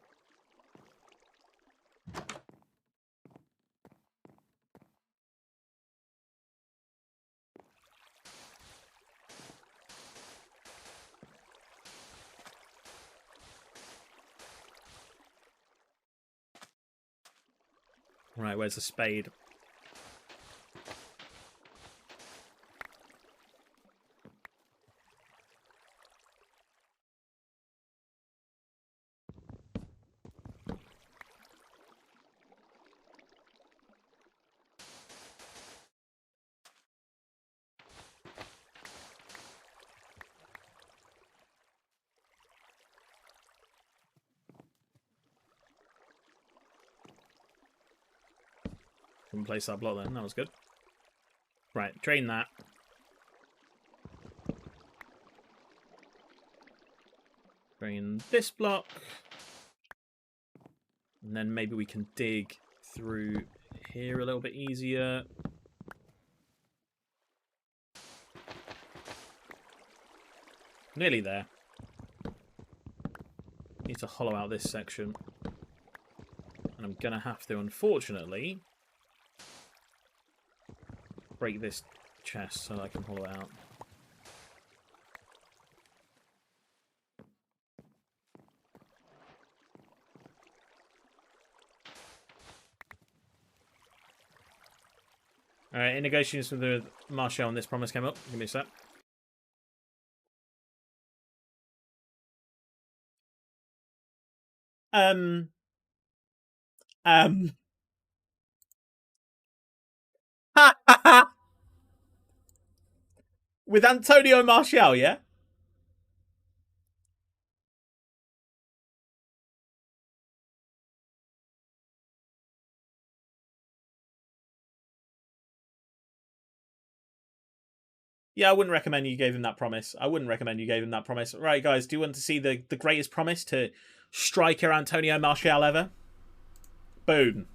Right, where's the spade? Couldn't place that block then. That was good. Right, drain that. Drain this block. And then maybe we can dig through here a little bit easier. Nearly there. Need to hollow out this section. And I'm going to have to, unfortunately, break this chest so I can hollow it out. Alright, in negotiations with the Marshal on this promise came up. Give me a sec. With Antonio Martial, yeah? Yeah, I wouldn't recommend you gave him that promise. I wouldn't recommend you gave him that promise. Right, guys, do you want to see the greatest promise to striker Antonio Martial ever? Boom.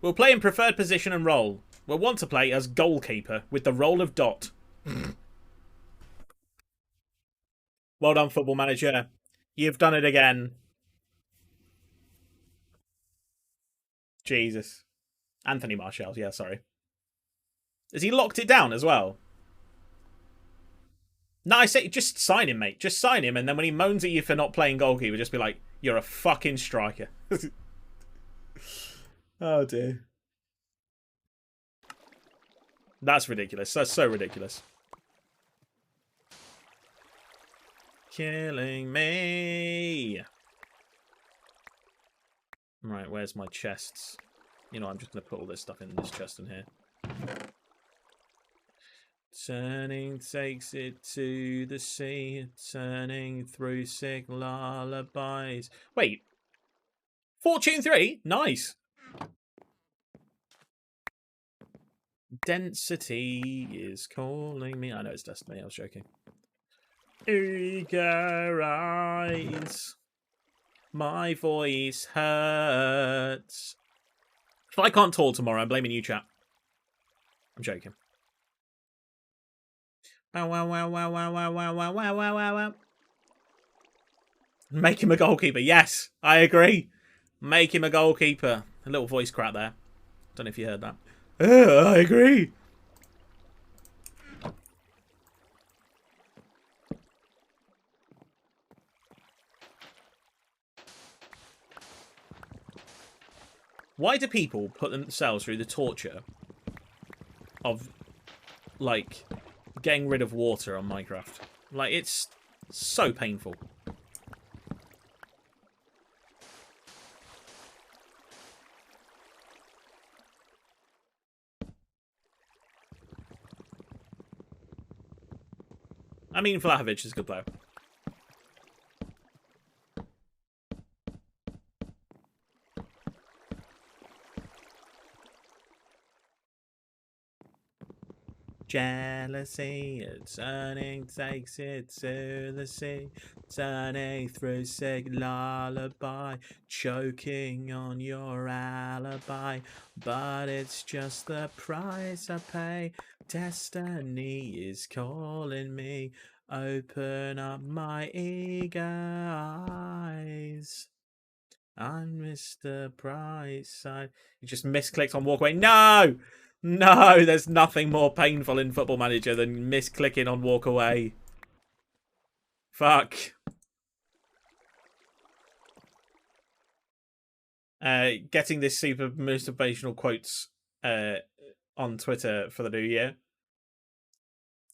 We'll play in preferred position and role. We'll want to play as goalkeeper with the role of dot. Well done, Football Manager. You've done it again. Jesus. Anthony Martial, yeah, sorry. Has he locked it down as well? No, I say just sign him, mate. Just sign him, and then when he moans at you for not playing goalkeeper, just be like, you're a fucking striker. Oh, dear. That's ridiculous. That's so ridiculous. Killing me. Right, where's my chests? You know, I'm just going to put all this stuff in this chest in here. Turning takes it to the sea, turning through sick lullabies. Wait. Fortune 3? Nice. Density is calling me. I know it's Destiny, I was joking. Eager eyes. My voice hurts. If I can't talk tomorrow, I'm blaming you, chat. I'm joking. Wow, wow, wow, wow, wow, wow, wow, wow, wow, wow, wow. Make him a goalkeeper. Yes, I agree. Make him a goalkeeper. A little voice crack there. Don't know if you heard that. I agree. Why do people put themselves through the torture of, like, getting rid of water on Minecraft? Like, it's so painful. I mean, Vlahovic is a good player. Jealousy, turning takes it to the sea, turning through sick lullaby, choking on your alibi, but it's just the price I pay. Destiny is calling me, open up my eager eyes. I'm Mr. Brightside. You just misclicked on walkway. No! No, there's nothing more painful in Football Manager than misclicking on walk away. Fuck. Getting this super motivational quotes on Twitter for the new year.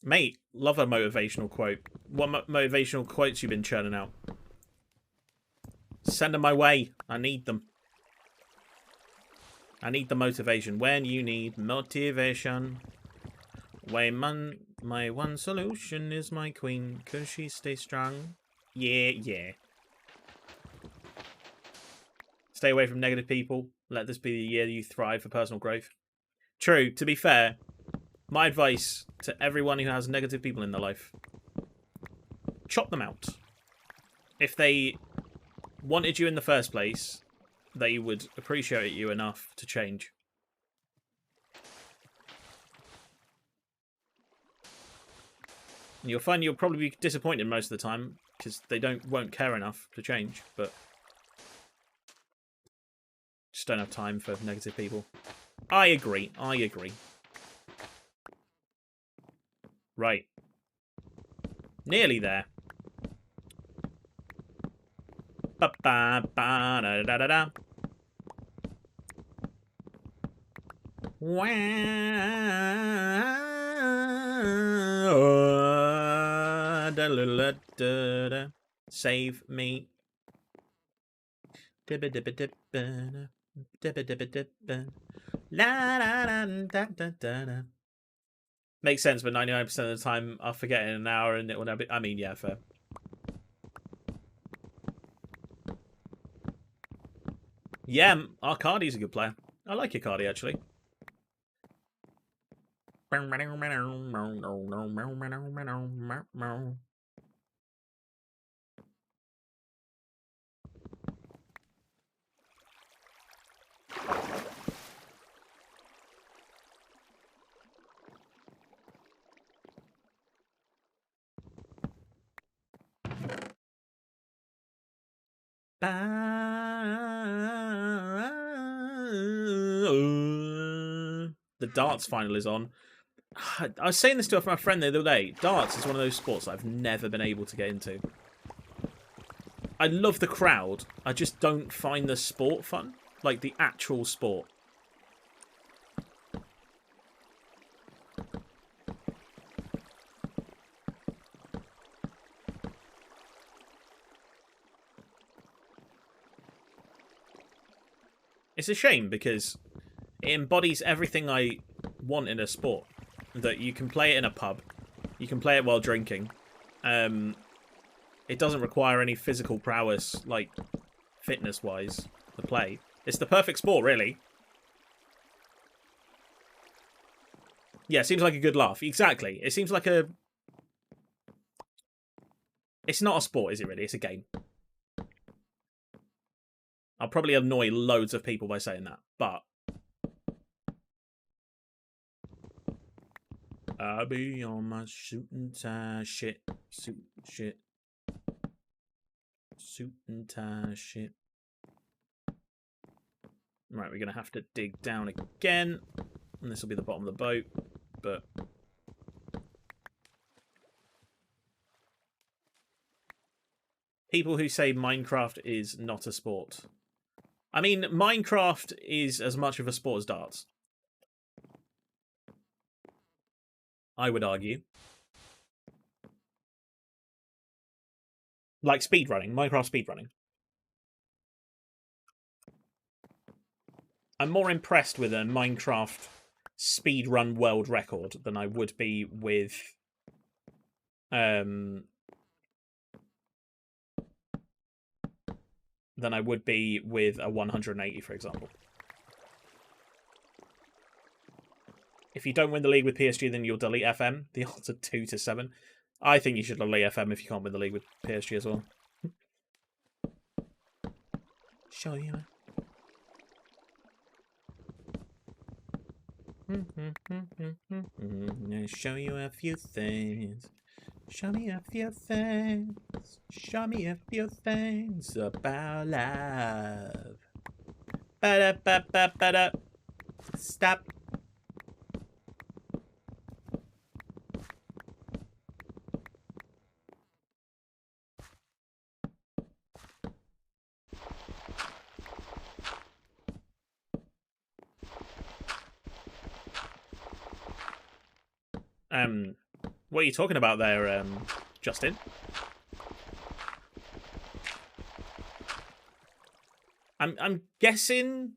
Mate, love a motivational quote. What motivational quotes you been churning out? Send them my way. I need them. I need the motivation. When you need motivation. My one solution is my queen, because she stays strong. Yeah, yeah. Stay away from negative people. Let this be the year you thrive for personal growth. True, to be fair, my advice to everyone who has negative people in their life, chop them out. If they wanted you in the first place, they would appreciate you enough to change. And you'll find you'll probably be disappointed most of the time because they won't care enough to change, but just don't have time for negative people. I agree. I agree. Right. Nearly there. Ba ba ba da da da da. Save me. Makes sense, but 99% of the time I'll forget in an hour and it will never be. I mean, yeah, fair. Yeah, Arcadi's a good player. I like Arcadi, actually. The darts final is on. I was saying this to my friend the other day. Darts is one of those sports I've never been able to get into. I love the crowd. I just don't find the sport fun. Like the actual sport. It's a shame because it embodies everything I want in a sport. That you can play it in a pub. You can play it while drinking. It doesn't require any physical prowess, like, fitness-wise, to play. It's the perfect sport, really. Yeah, it seems like a good laugh. Exactly. It seems like a... It's not a sport, is it, really? It's a game. I'll probably annoy loads of people by saying that, but... I'll be on my suit and tie shit. Suit shit. suit and tie shit. Right, we're going to have to dig down again. And this will be the bottom of the boat. But people who say Minecraft is not a sport. I mean, Minecraft is as much of a sport as darts. I would argue. Like speedrunning, Minecraft speedrunning. I'm more impressed with a Minecraft speedrun world record than I would be with than I would be with a 180, for example. If you don't win the league with PSG, then you'll delete FM. The odds are 2 to 7. I think you should delete FM if you can't win the league with PSG as well. Show you. Show you a few things. Show me a few things. Show me a few things about love. Ba-da-ba-ba-ba-da. Stop. What are you talking about there, Justin? I'm guessing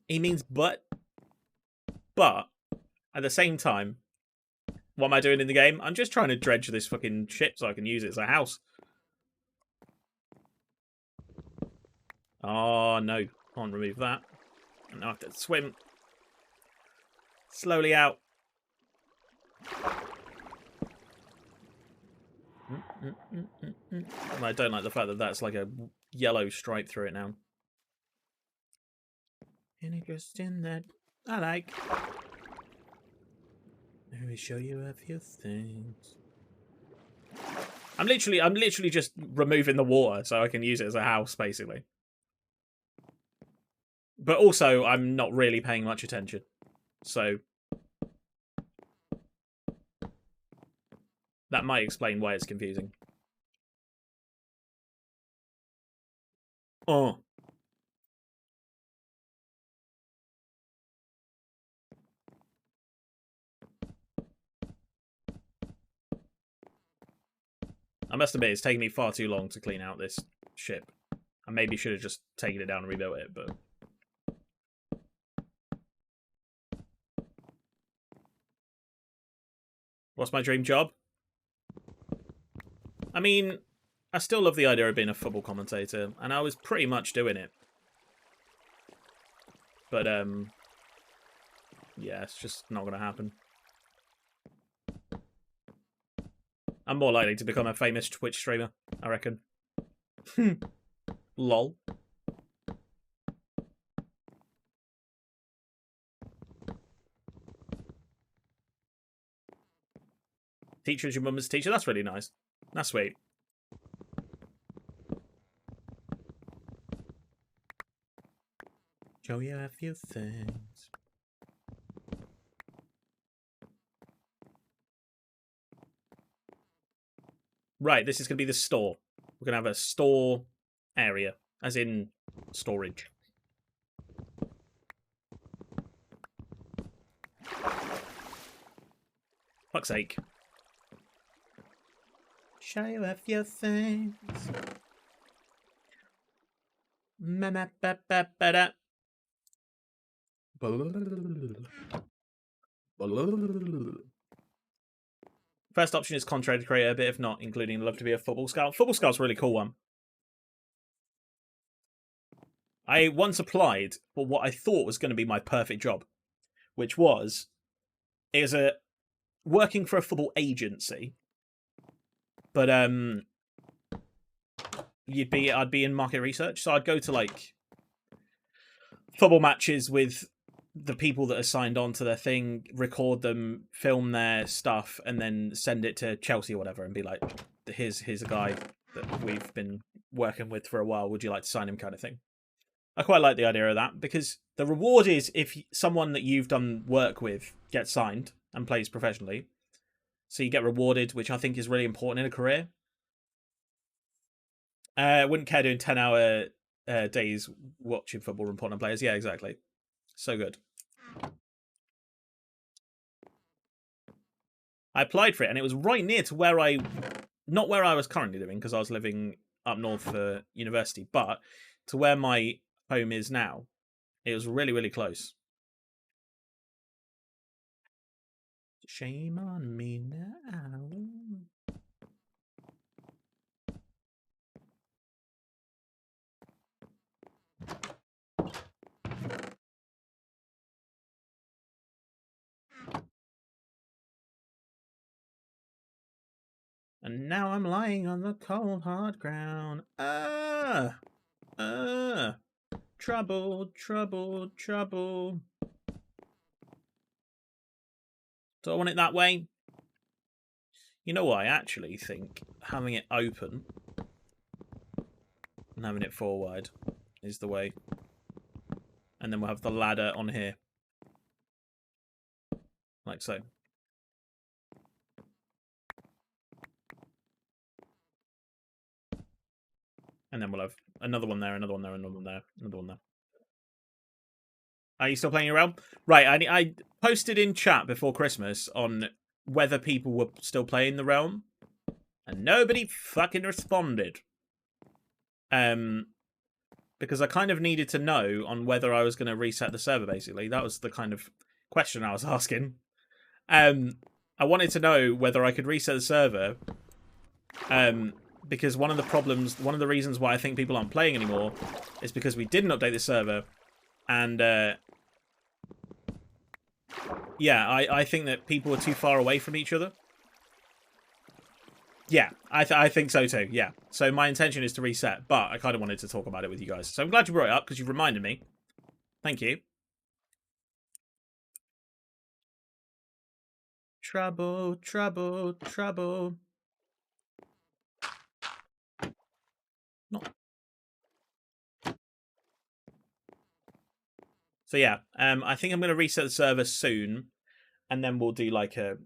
he means but at the same time, what am I doing in the game? I'm just trying to dredge this fucking ship so I can use it as a house. Oh no, can't remove that. I have to swim slowly out. I don't like the fact that that's like a yellow stripe through it now. Any interest in that? I like. Let me show you a few things. I'm literally just removing the water so I can use it as a house, basically. But also, I'm not really paying much attention. So that might explain why it's confusing. Oh. I must admit, it's taken me far too long to clean out this ship. I maybe should have just taken it down and rebuilt it, but... What's my dream job? I mean, I still love the idea of being a football commentator, and I was pretty much doing it. But, yeah, it's just not going to happen. I'm more likely to become a famous Twitch streamer, I reckon. Lol. Teacher is your mum's teacher? That's really nice. That's sweet. Show you a few things. Right, this is going to be the store. We're going to have a store area, as in storage. Fuck's sake. Show you a few things. First option is contrary creator, but if not, including love to be a football scout. Football scout's a really cool one. I once applied for what I thought was going to be my perfect job, which was working for a football agency, but I'd be in market research, so I'd go to like football matches with the people that are signed on to their thing, record them, film their stuff, and then send it to Chelsea or whatever, and be like, here's a guy that we've been working with for a while. Would you like to sign him, kind of thing. I quite like the idea of that because the reward is if someone that you've done work with gets signed and plays professionally. So you get rewarded, which I think is really important in a career. Wouldn't care doing 10-hour days watching football and putting on players. Yeah, exactly. So good. I applied for it, and it was right near to where not where I was currently living, because I was living up north for university, but to where my home is now. It was really, really close. Shame on me now. And now I'm lying on the cold, hard ground. Trouble, trouble, trouble. Do I want it that way? You know what? I actually think having it open and having it forward is the way. And then we'll have the ladder on here. Like so. And then we'll have another one there, another one there, another one there, another one there. Are you still playing your realm? Right, I posted in chat before Christmas on whether people were still playing the realm. And nobody fucking responded. Because I kind of needed to know on whether I was going to reset the server, basically. That was the kind of question I was asking. I wanted to know whether I could reset the server. Because one of the reasons why I think people aren't playing anymore is because we didn't update the server. And, yeah, I think that people are too far away from each other. Yeah, I think so too, yeah. So my intention is to reset, but I kind of wanted to talk about it with you guys. So I'm glad you brought it up, because you've reminded me. Thank you. Trouble, trouble, trouble. Not. So yeah, I think I'm going to reset the server soon, and then we'll do like a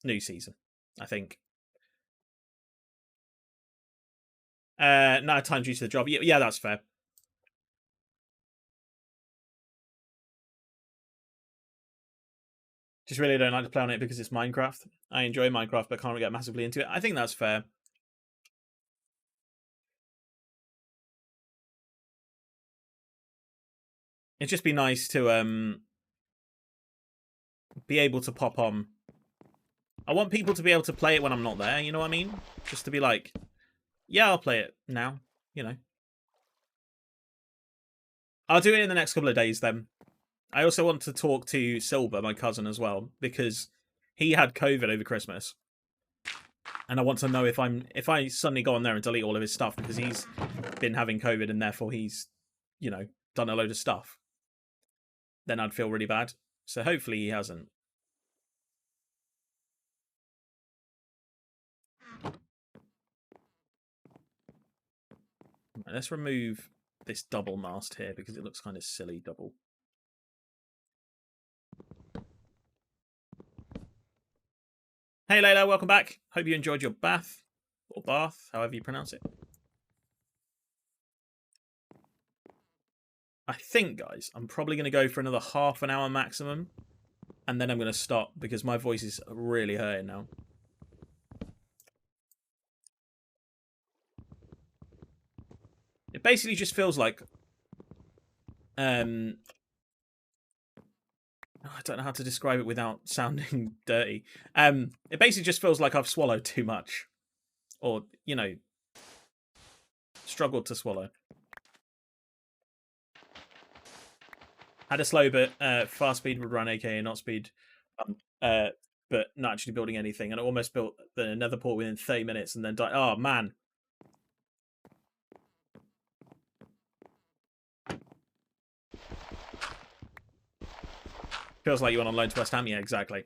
new season, I think. No, time due to the job. Yeah, that's fair. Just really don't like to play on it because it's Minecraft. I enjoy Minecraft, but can't get massively into it. I think that's fair. It'd just be nice to be able to pop on. I want people to be able to play it when I'm not there, you know what I mean? Just to be like, yeah, I'll play it now, you know. I'll do it in the next couple of days then. I also want to talk to Silver, my cousin, as well, because he had COVID over Christmas. And I want to know if I suddenly go on there and delete all of his stuff because he's been having COVID and therefore he's, you know, done a load of stuff, then I'd feel really bad. So hopefully he hasn't. Right, let's remove this double mast here because it looks kind of silly double. Hey Layla, welcome back. Hope you enjoyed your bath, or bath, however you pronounce it. I think, guys, I'm probably going to go for another half an hour maximum, and then I'm going to stop because my voice is really hurting now. It basically just feels like I don't know how to describe it without sounding dirty. It basically just feels like I've swallowed too much. Or, you know, struggled to swallow. Had a slow but fast speed would run, aka not speed, but not actually building anything. And I almost built the nether port within 30 minutes and then died. Oh, man. Feels like you went on loan to West Ham. Yeah, exactly.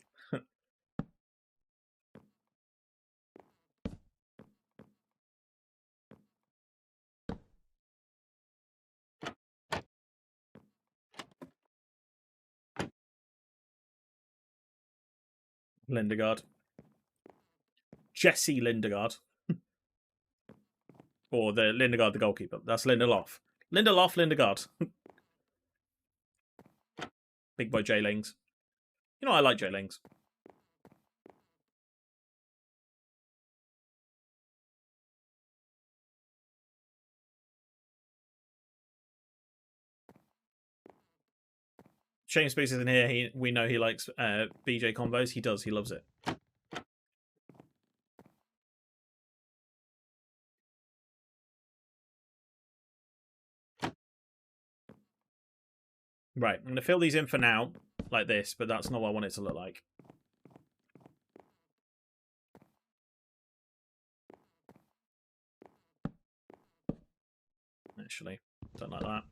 Lindegaard. Jesse Lindegaard. Or the Lindegaard, the goalkeeper. That's Lindelof. Lindegaard. Big boy J Lings. You know, I like J Lings. Shane Spears isn't here. We know he likes BJ combos. He does. He loves it. Right. I'm going to fill these in for now, like this, but that's not what I want it to look like. Actually, don't like that.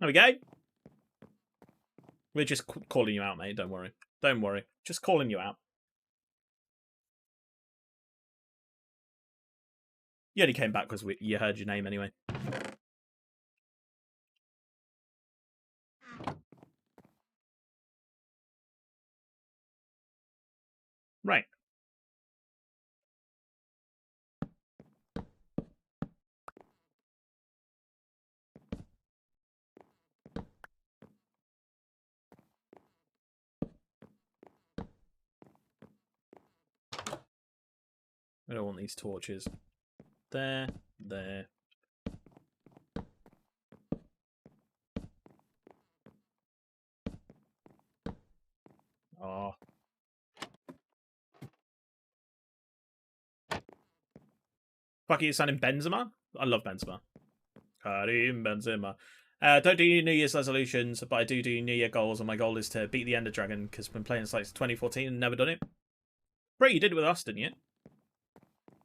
There we go. We're just calling you out, mate. Don't worry. Don't worry. Just calling you out. You only came back because you heard your name anyway. Right. I don't want these torches. There. Oh. Fuck you, signing Benzema? I love Benzema. Karim Benzema. Don't do New Year's resolutions, but I do New Year goals, and my goal is to beat the Ender Dragon, because I've been playing since 2014 and never done it. Bro, you did it with us, didn't you?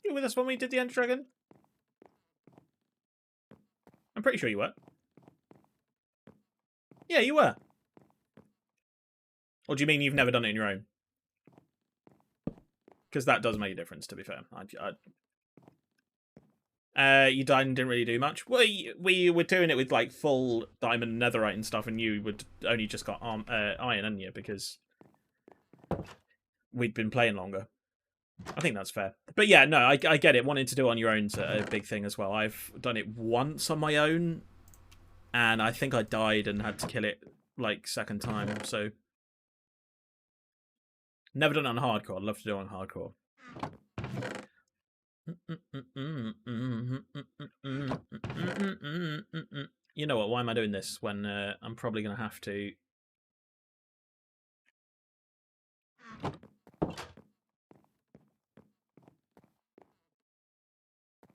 You were with us when we did the Ender Dragon? I'm pretty sure you were. Yeah, you were. Or do you mean you've never done it on your own? Because that does make a difference, to be fair. You died and didn't really do much. Well, we were doing it with like full diamond and netherite and stuff, and you would only just got iron, hadn't you? Because we'd been playing longer. I think that's fair. But yeah, no, I get it. Wanting to do it on your own's a big thing as well. I've done it once on my own, and I think I died and had to kill it like second time. So never done it on hardcore. I'd love to do it on hardcore. You know what? Why am I doing this when I'm probably going to have to...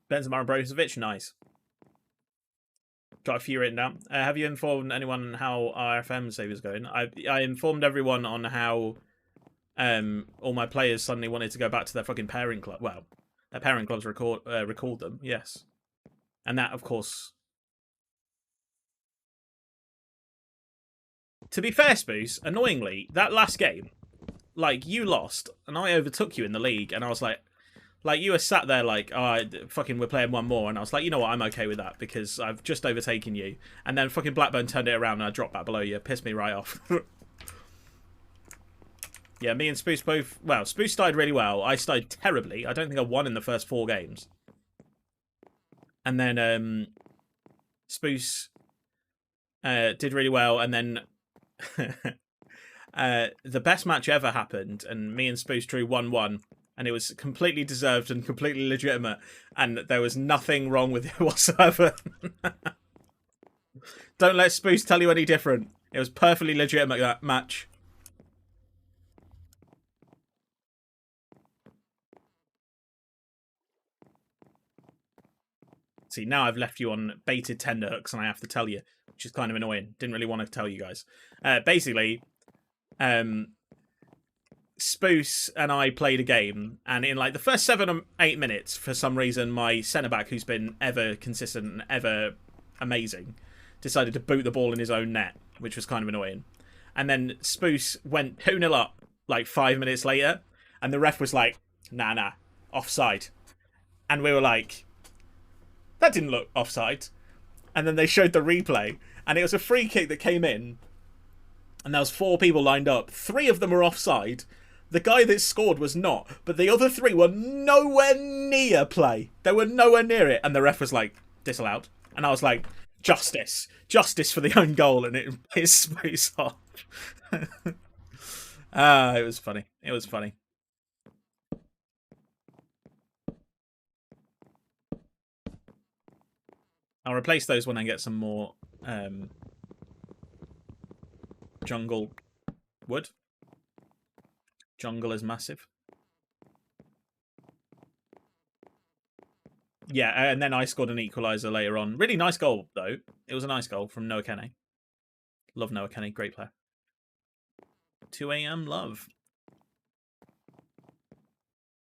Benzema and Brozovic, nice. Got a few written down. Have you informed anyone how RFM save is going? I informed everyone on how all my players suddenly wanted to go back to their fucking parent club. Well, their parent clubs recalled them, yes. And that, of course... To be fair, Spoos, annoyingly, that last game, like, you lost, and I overtook you in the league, and I was like, you were sat there like, oh, fucking, we're playing one more, and I was like, you know what, I'm okay with that, because I've just overtaken you. And then fucking Blackburn turned it around, and I dropped back below you. Pissed me right off. Yeah, me and Spoos both... Well, Spoos started really well. I started terribly. I don't think I won in the first 4 games. And then Spoos did really well, and then... the best match ever happened, and me and Spoos drew 1-1. And it was completely deserved and completely legitimate. And there was nothing wrong with it whatsoever. Don't let Spoos tell you any different. It was perfectly legitimate, that match. See, now I've left you on baited tenterhooks and I have to tell you, which is kind of annoying. Didn't really want to tell you guys. Basically, Spoos and I played a game, and in like the first 7 or 8 minutes, for some reason, my centre-back, who's been ever consistent and ever amazing, decided to boot the ball in his own net, which was kind of annoying. And then Spoos went 2-0 up like 5 minutes later, and the ref was like, nah, offside. And we were like, that didn't look offside. And then they showed the replay, and it was a free kick that came in, and there was 4 people lined up. 3 of them were offside. The guy that scored was not, but the other 3 were nowhere near play. They were nowhere near it, and the ref was like, disallowed. And I was like, justice for the own goal, and it pissed me off. It was funny. It was funny. I'll replace those when I get some more jungle wood. Jungle is massive. Yeah, and then I scored an equaliser later on. Really nice goal, though. It was a nice goal from Noah Kenny. Love Noah Kenny, great player. 2 AM love.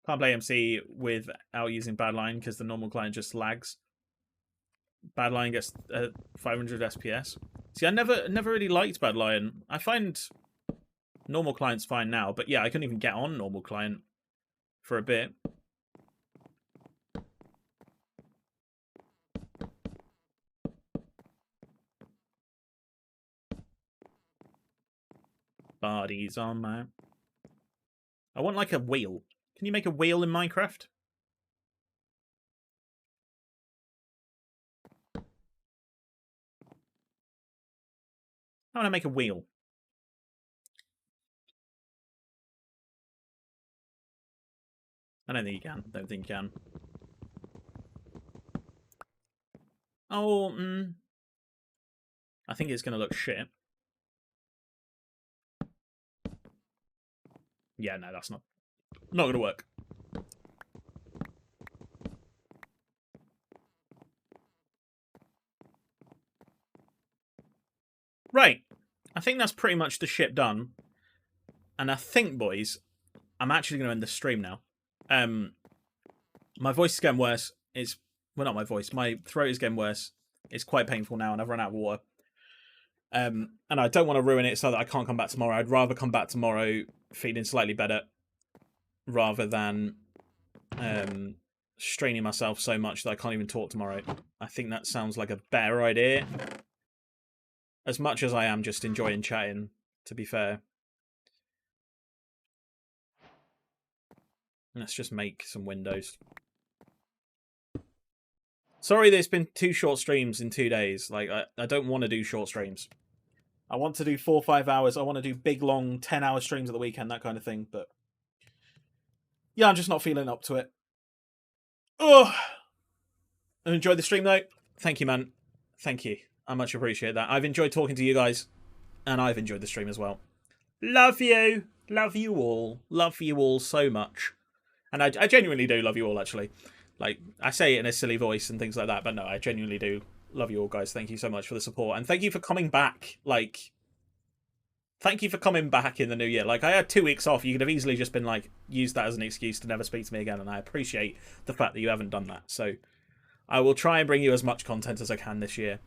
Can't play MC without using Badline because the normal client just lags. Badline gets 500 SPS. See, I never really liked Badline. I find normal client's fine now, but yeah, I couldn't even get on normal client for a bit. Bodies on my... I want like a wheel. Can you make a wheel in Minecraft? I want to make a wheel. I don't think you can. Don't think you can. Oh, I think it's going to look shit. Yeah, no, that's not going to work. Right. I think that's pretty much the ship done. And I think, boys, I'm actually going to end the stream now. My voice is getting worse. Well, not my voice. My throat is getting worse. It's quite painful now, and I've run out of water. And I don't want to ruin it so that I can't come back tomorrow. I'd rather come back tomorrow feeling slightly better rather than straining myself so much that I can't even talk tomorrow. I think that sounds like a better idea. As much as I am just enjoying chatting, to be fair. Let's just make some windows. Sorry there's been 2 short streams in 2 days. Like, I don't want to do short streams. I want to do 4 or 5 hours. I want to do big, long, 10-hour streams at the weekend, that kind of thing. But yeah, I'm just not feeling up to it. Oh, I enjoyed the stream, though. Thank you, man. Thank you. I much appreciate that. I've enjoyed talking to you guys, and I've enjoyed the stream as well. Love you. Love you all. Love you all so much. And I genuinely do love you all, actually. Like, I say it in a silly voice and things like that, but no, I genuinely do love you all, guys. Thank you so much for the support. And thank you for coming back. Like, thank you for coming back in the new year. Like, I had 2 weeks off. You could have easily just been, like, used that as an excuse to never speak to me again. And I appreciate the fact that you haven't done that. So I will try and bring you as much content as I can this year.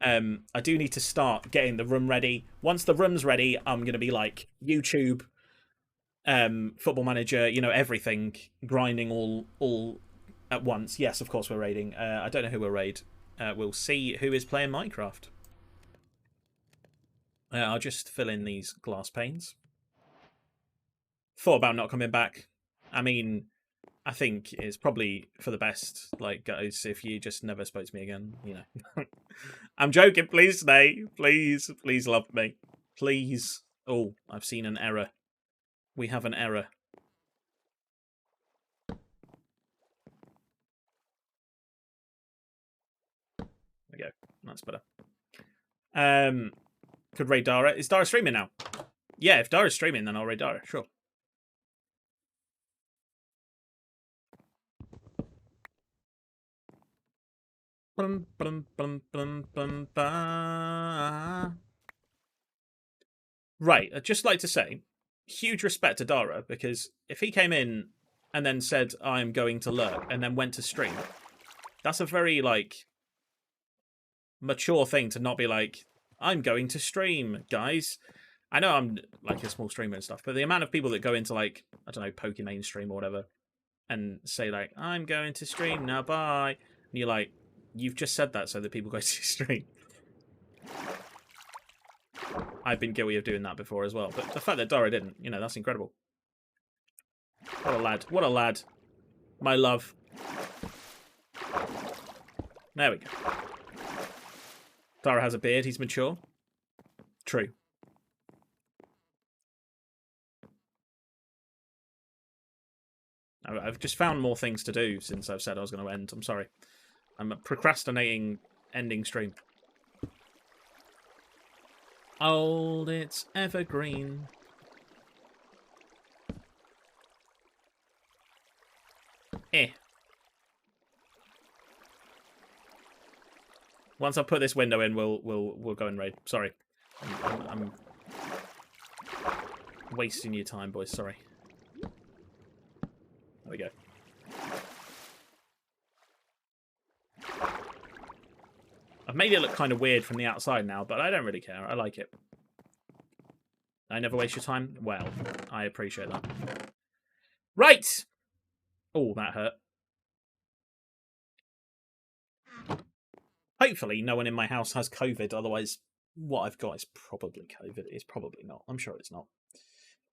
I do need to start getting the room ready. Once the room's ready, I'm going to be like YouTube, Football Manager, you know, everything, grinding all at once. Yes, of course we're raiding. I don't know who we'll raid. We'll see who is playing Minecraft. I'll just fill in these glass panes. Thought about not coming back. I mean, I think it's probably for the best, like, guys, if you just never spoke to me again, you know. I'm joking. Please stay. Please love me. Please. Oh, I've seen an error. We have an error. There we go. That's better. Could raid Dara. Is Dara streaming now? Yeah, if Dara's streaming, then I'll raid Dara. Sure. Right, I'd just like to say, huge respect to Dara, because if he came in and then said, I'm going to lurk, and then went to stream, that's a very, like, mature thing to not be like, I'm going to stream, guys. I know I'm like a small streamer and stuff, but the amount of people that go into like, I don't know, Pokemon stream or whatever and say like, I'm going to stream now, bye. And you're like, you've just said that so that people go to your stream. I've been guilty of doing that before as well. But the fact that Dara didn't, you know, that's incredible. What a lad. What a lad. My love. There we go. Dara has a beard. He's mature. True. I've just found more things to do since I've said I was going to end. I'm sorry. I'm procrastinating ending stream. Old, it's evergreen. Once I put this window in, we'll go and raid. Sorry, I'm wasting your time, boys. Sorry. There we go. I've made it look kind of weird from the outside now, but I don't really care. I like it. I never waste your time. Well, I appreciate that. Right. Oh, that hurt. Hopefully no one in my house has COVID, otherwise what I've got is probably COVID. It's probably not. I'm sure it's not.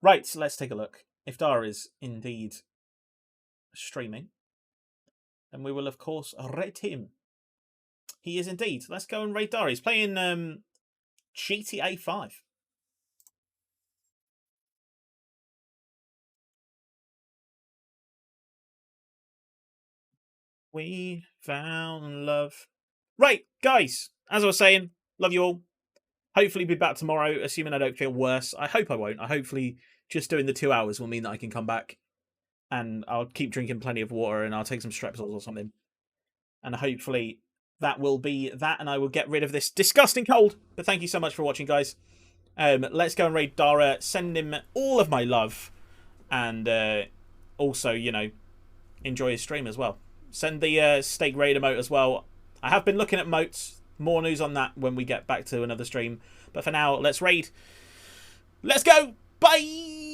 Right, so let's take a look. If Dara is indeed streaming, then we will, of course, rate him. He is indeed. Let's go and rate Dara. He's playing GTA 5. We found love. Right, guys, as I was saying, love you all. Hopefully be back tomorrow, assuming I don't feel worse. I hope I won't. Hopefully just doing the 2 hours will mean that I can come back and I'll keep drinking plenty of water and I'll take some Strepsils or something. And hopefully that will be that and I will get rid of this disgusting cold. But thank you so much for watching, guys. Let's go and raid Dara. Send him all of my love. And also, you know, enjoy his stream as well. Send the steak raid emote as well. I have been looking at emotes. More news on that when we get back to another stream. But for now, let's raid. Let's go. Bye.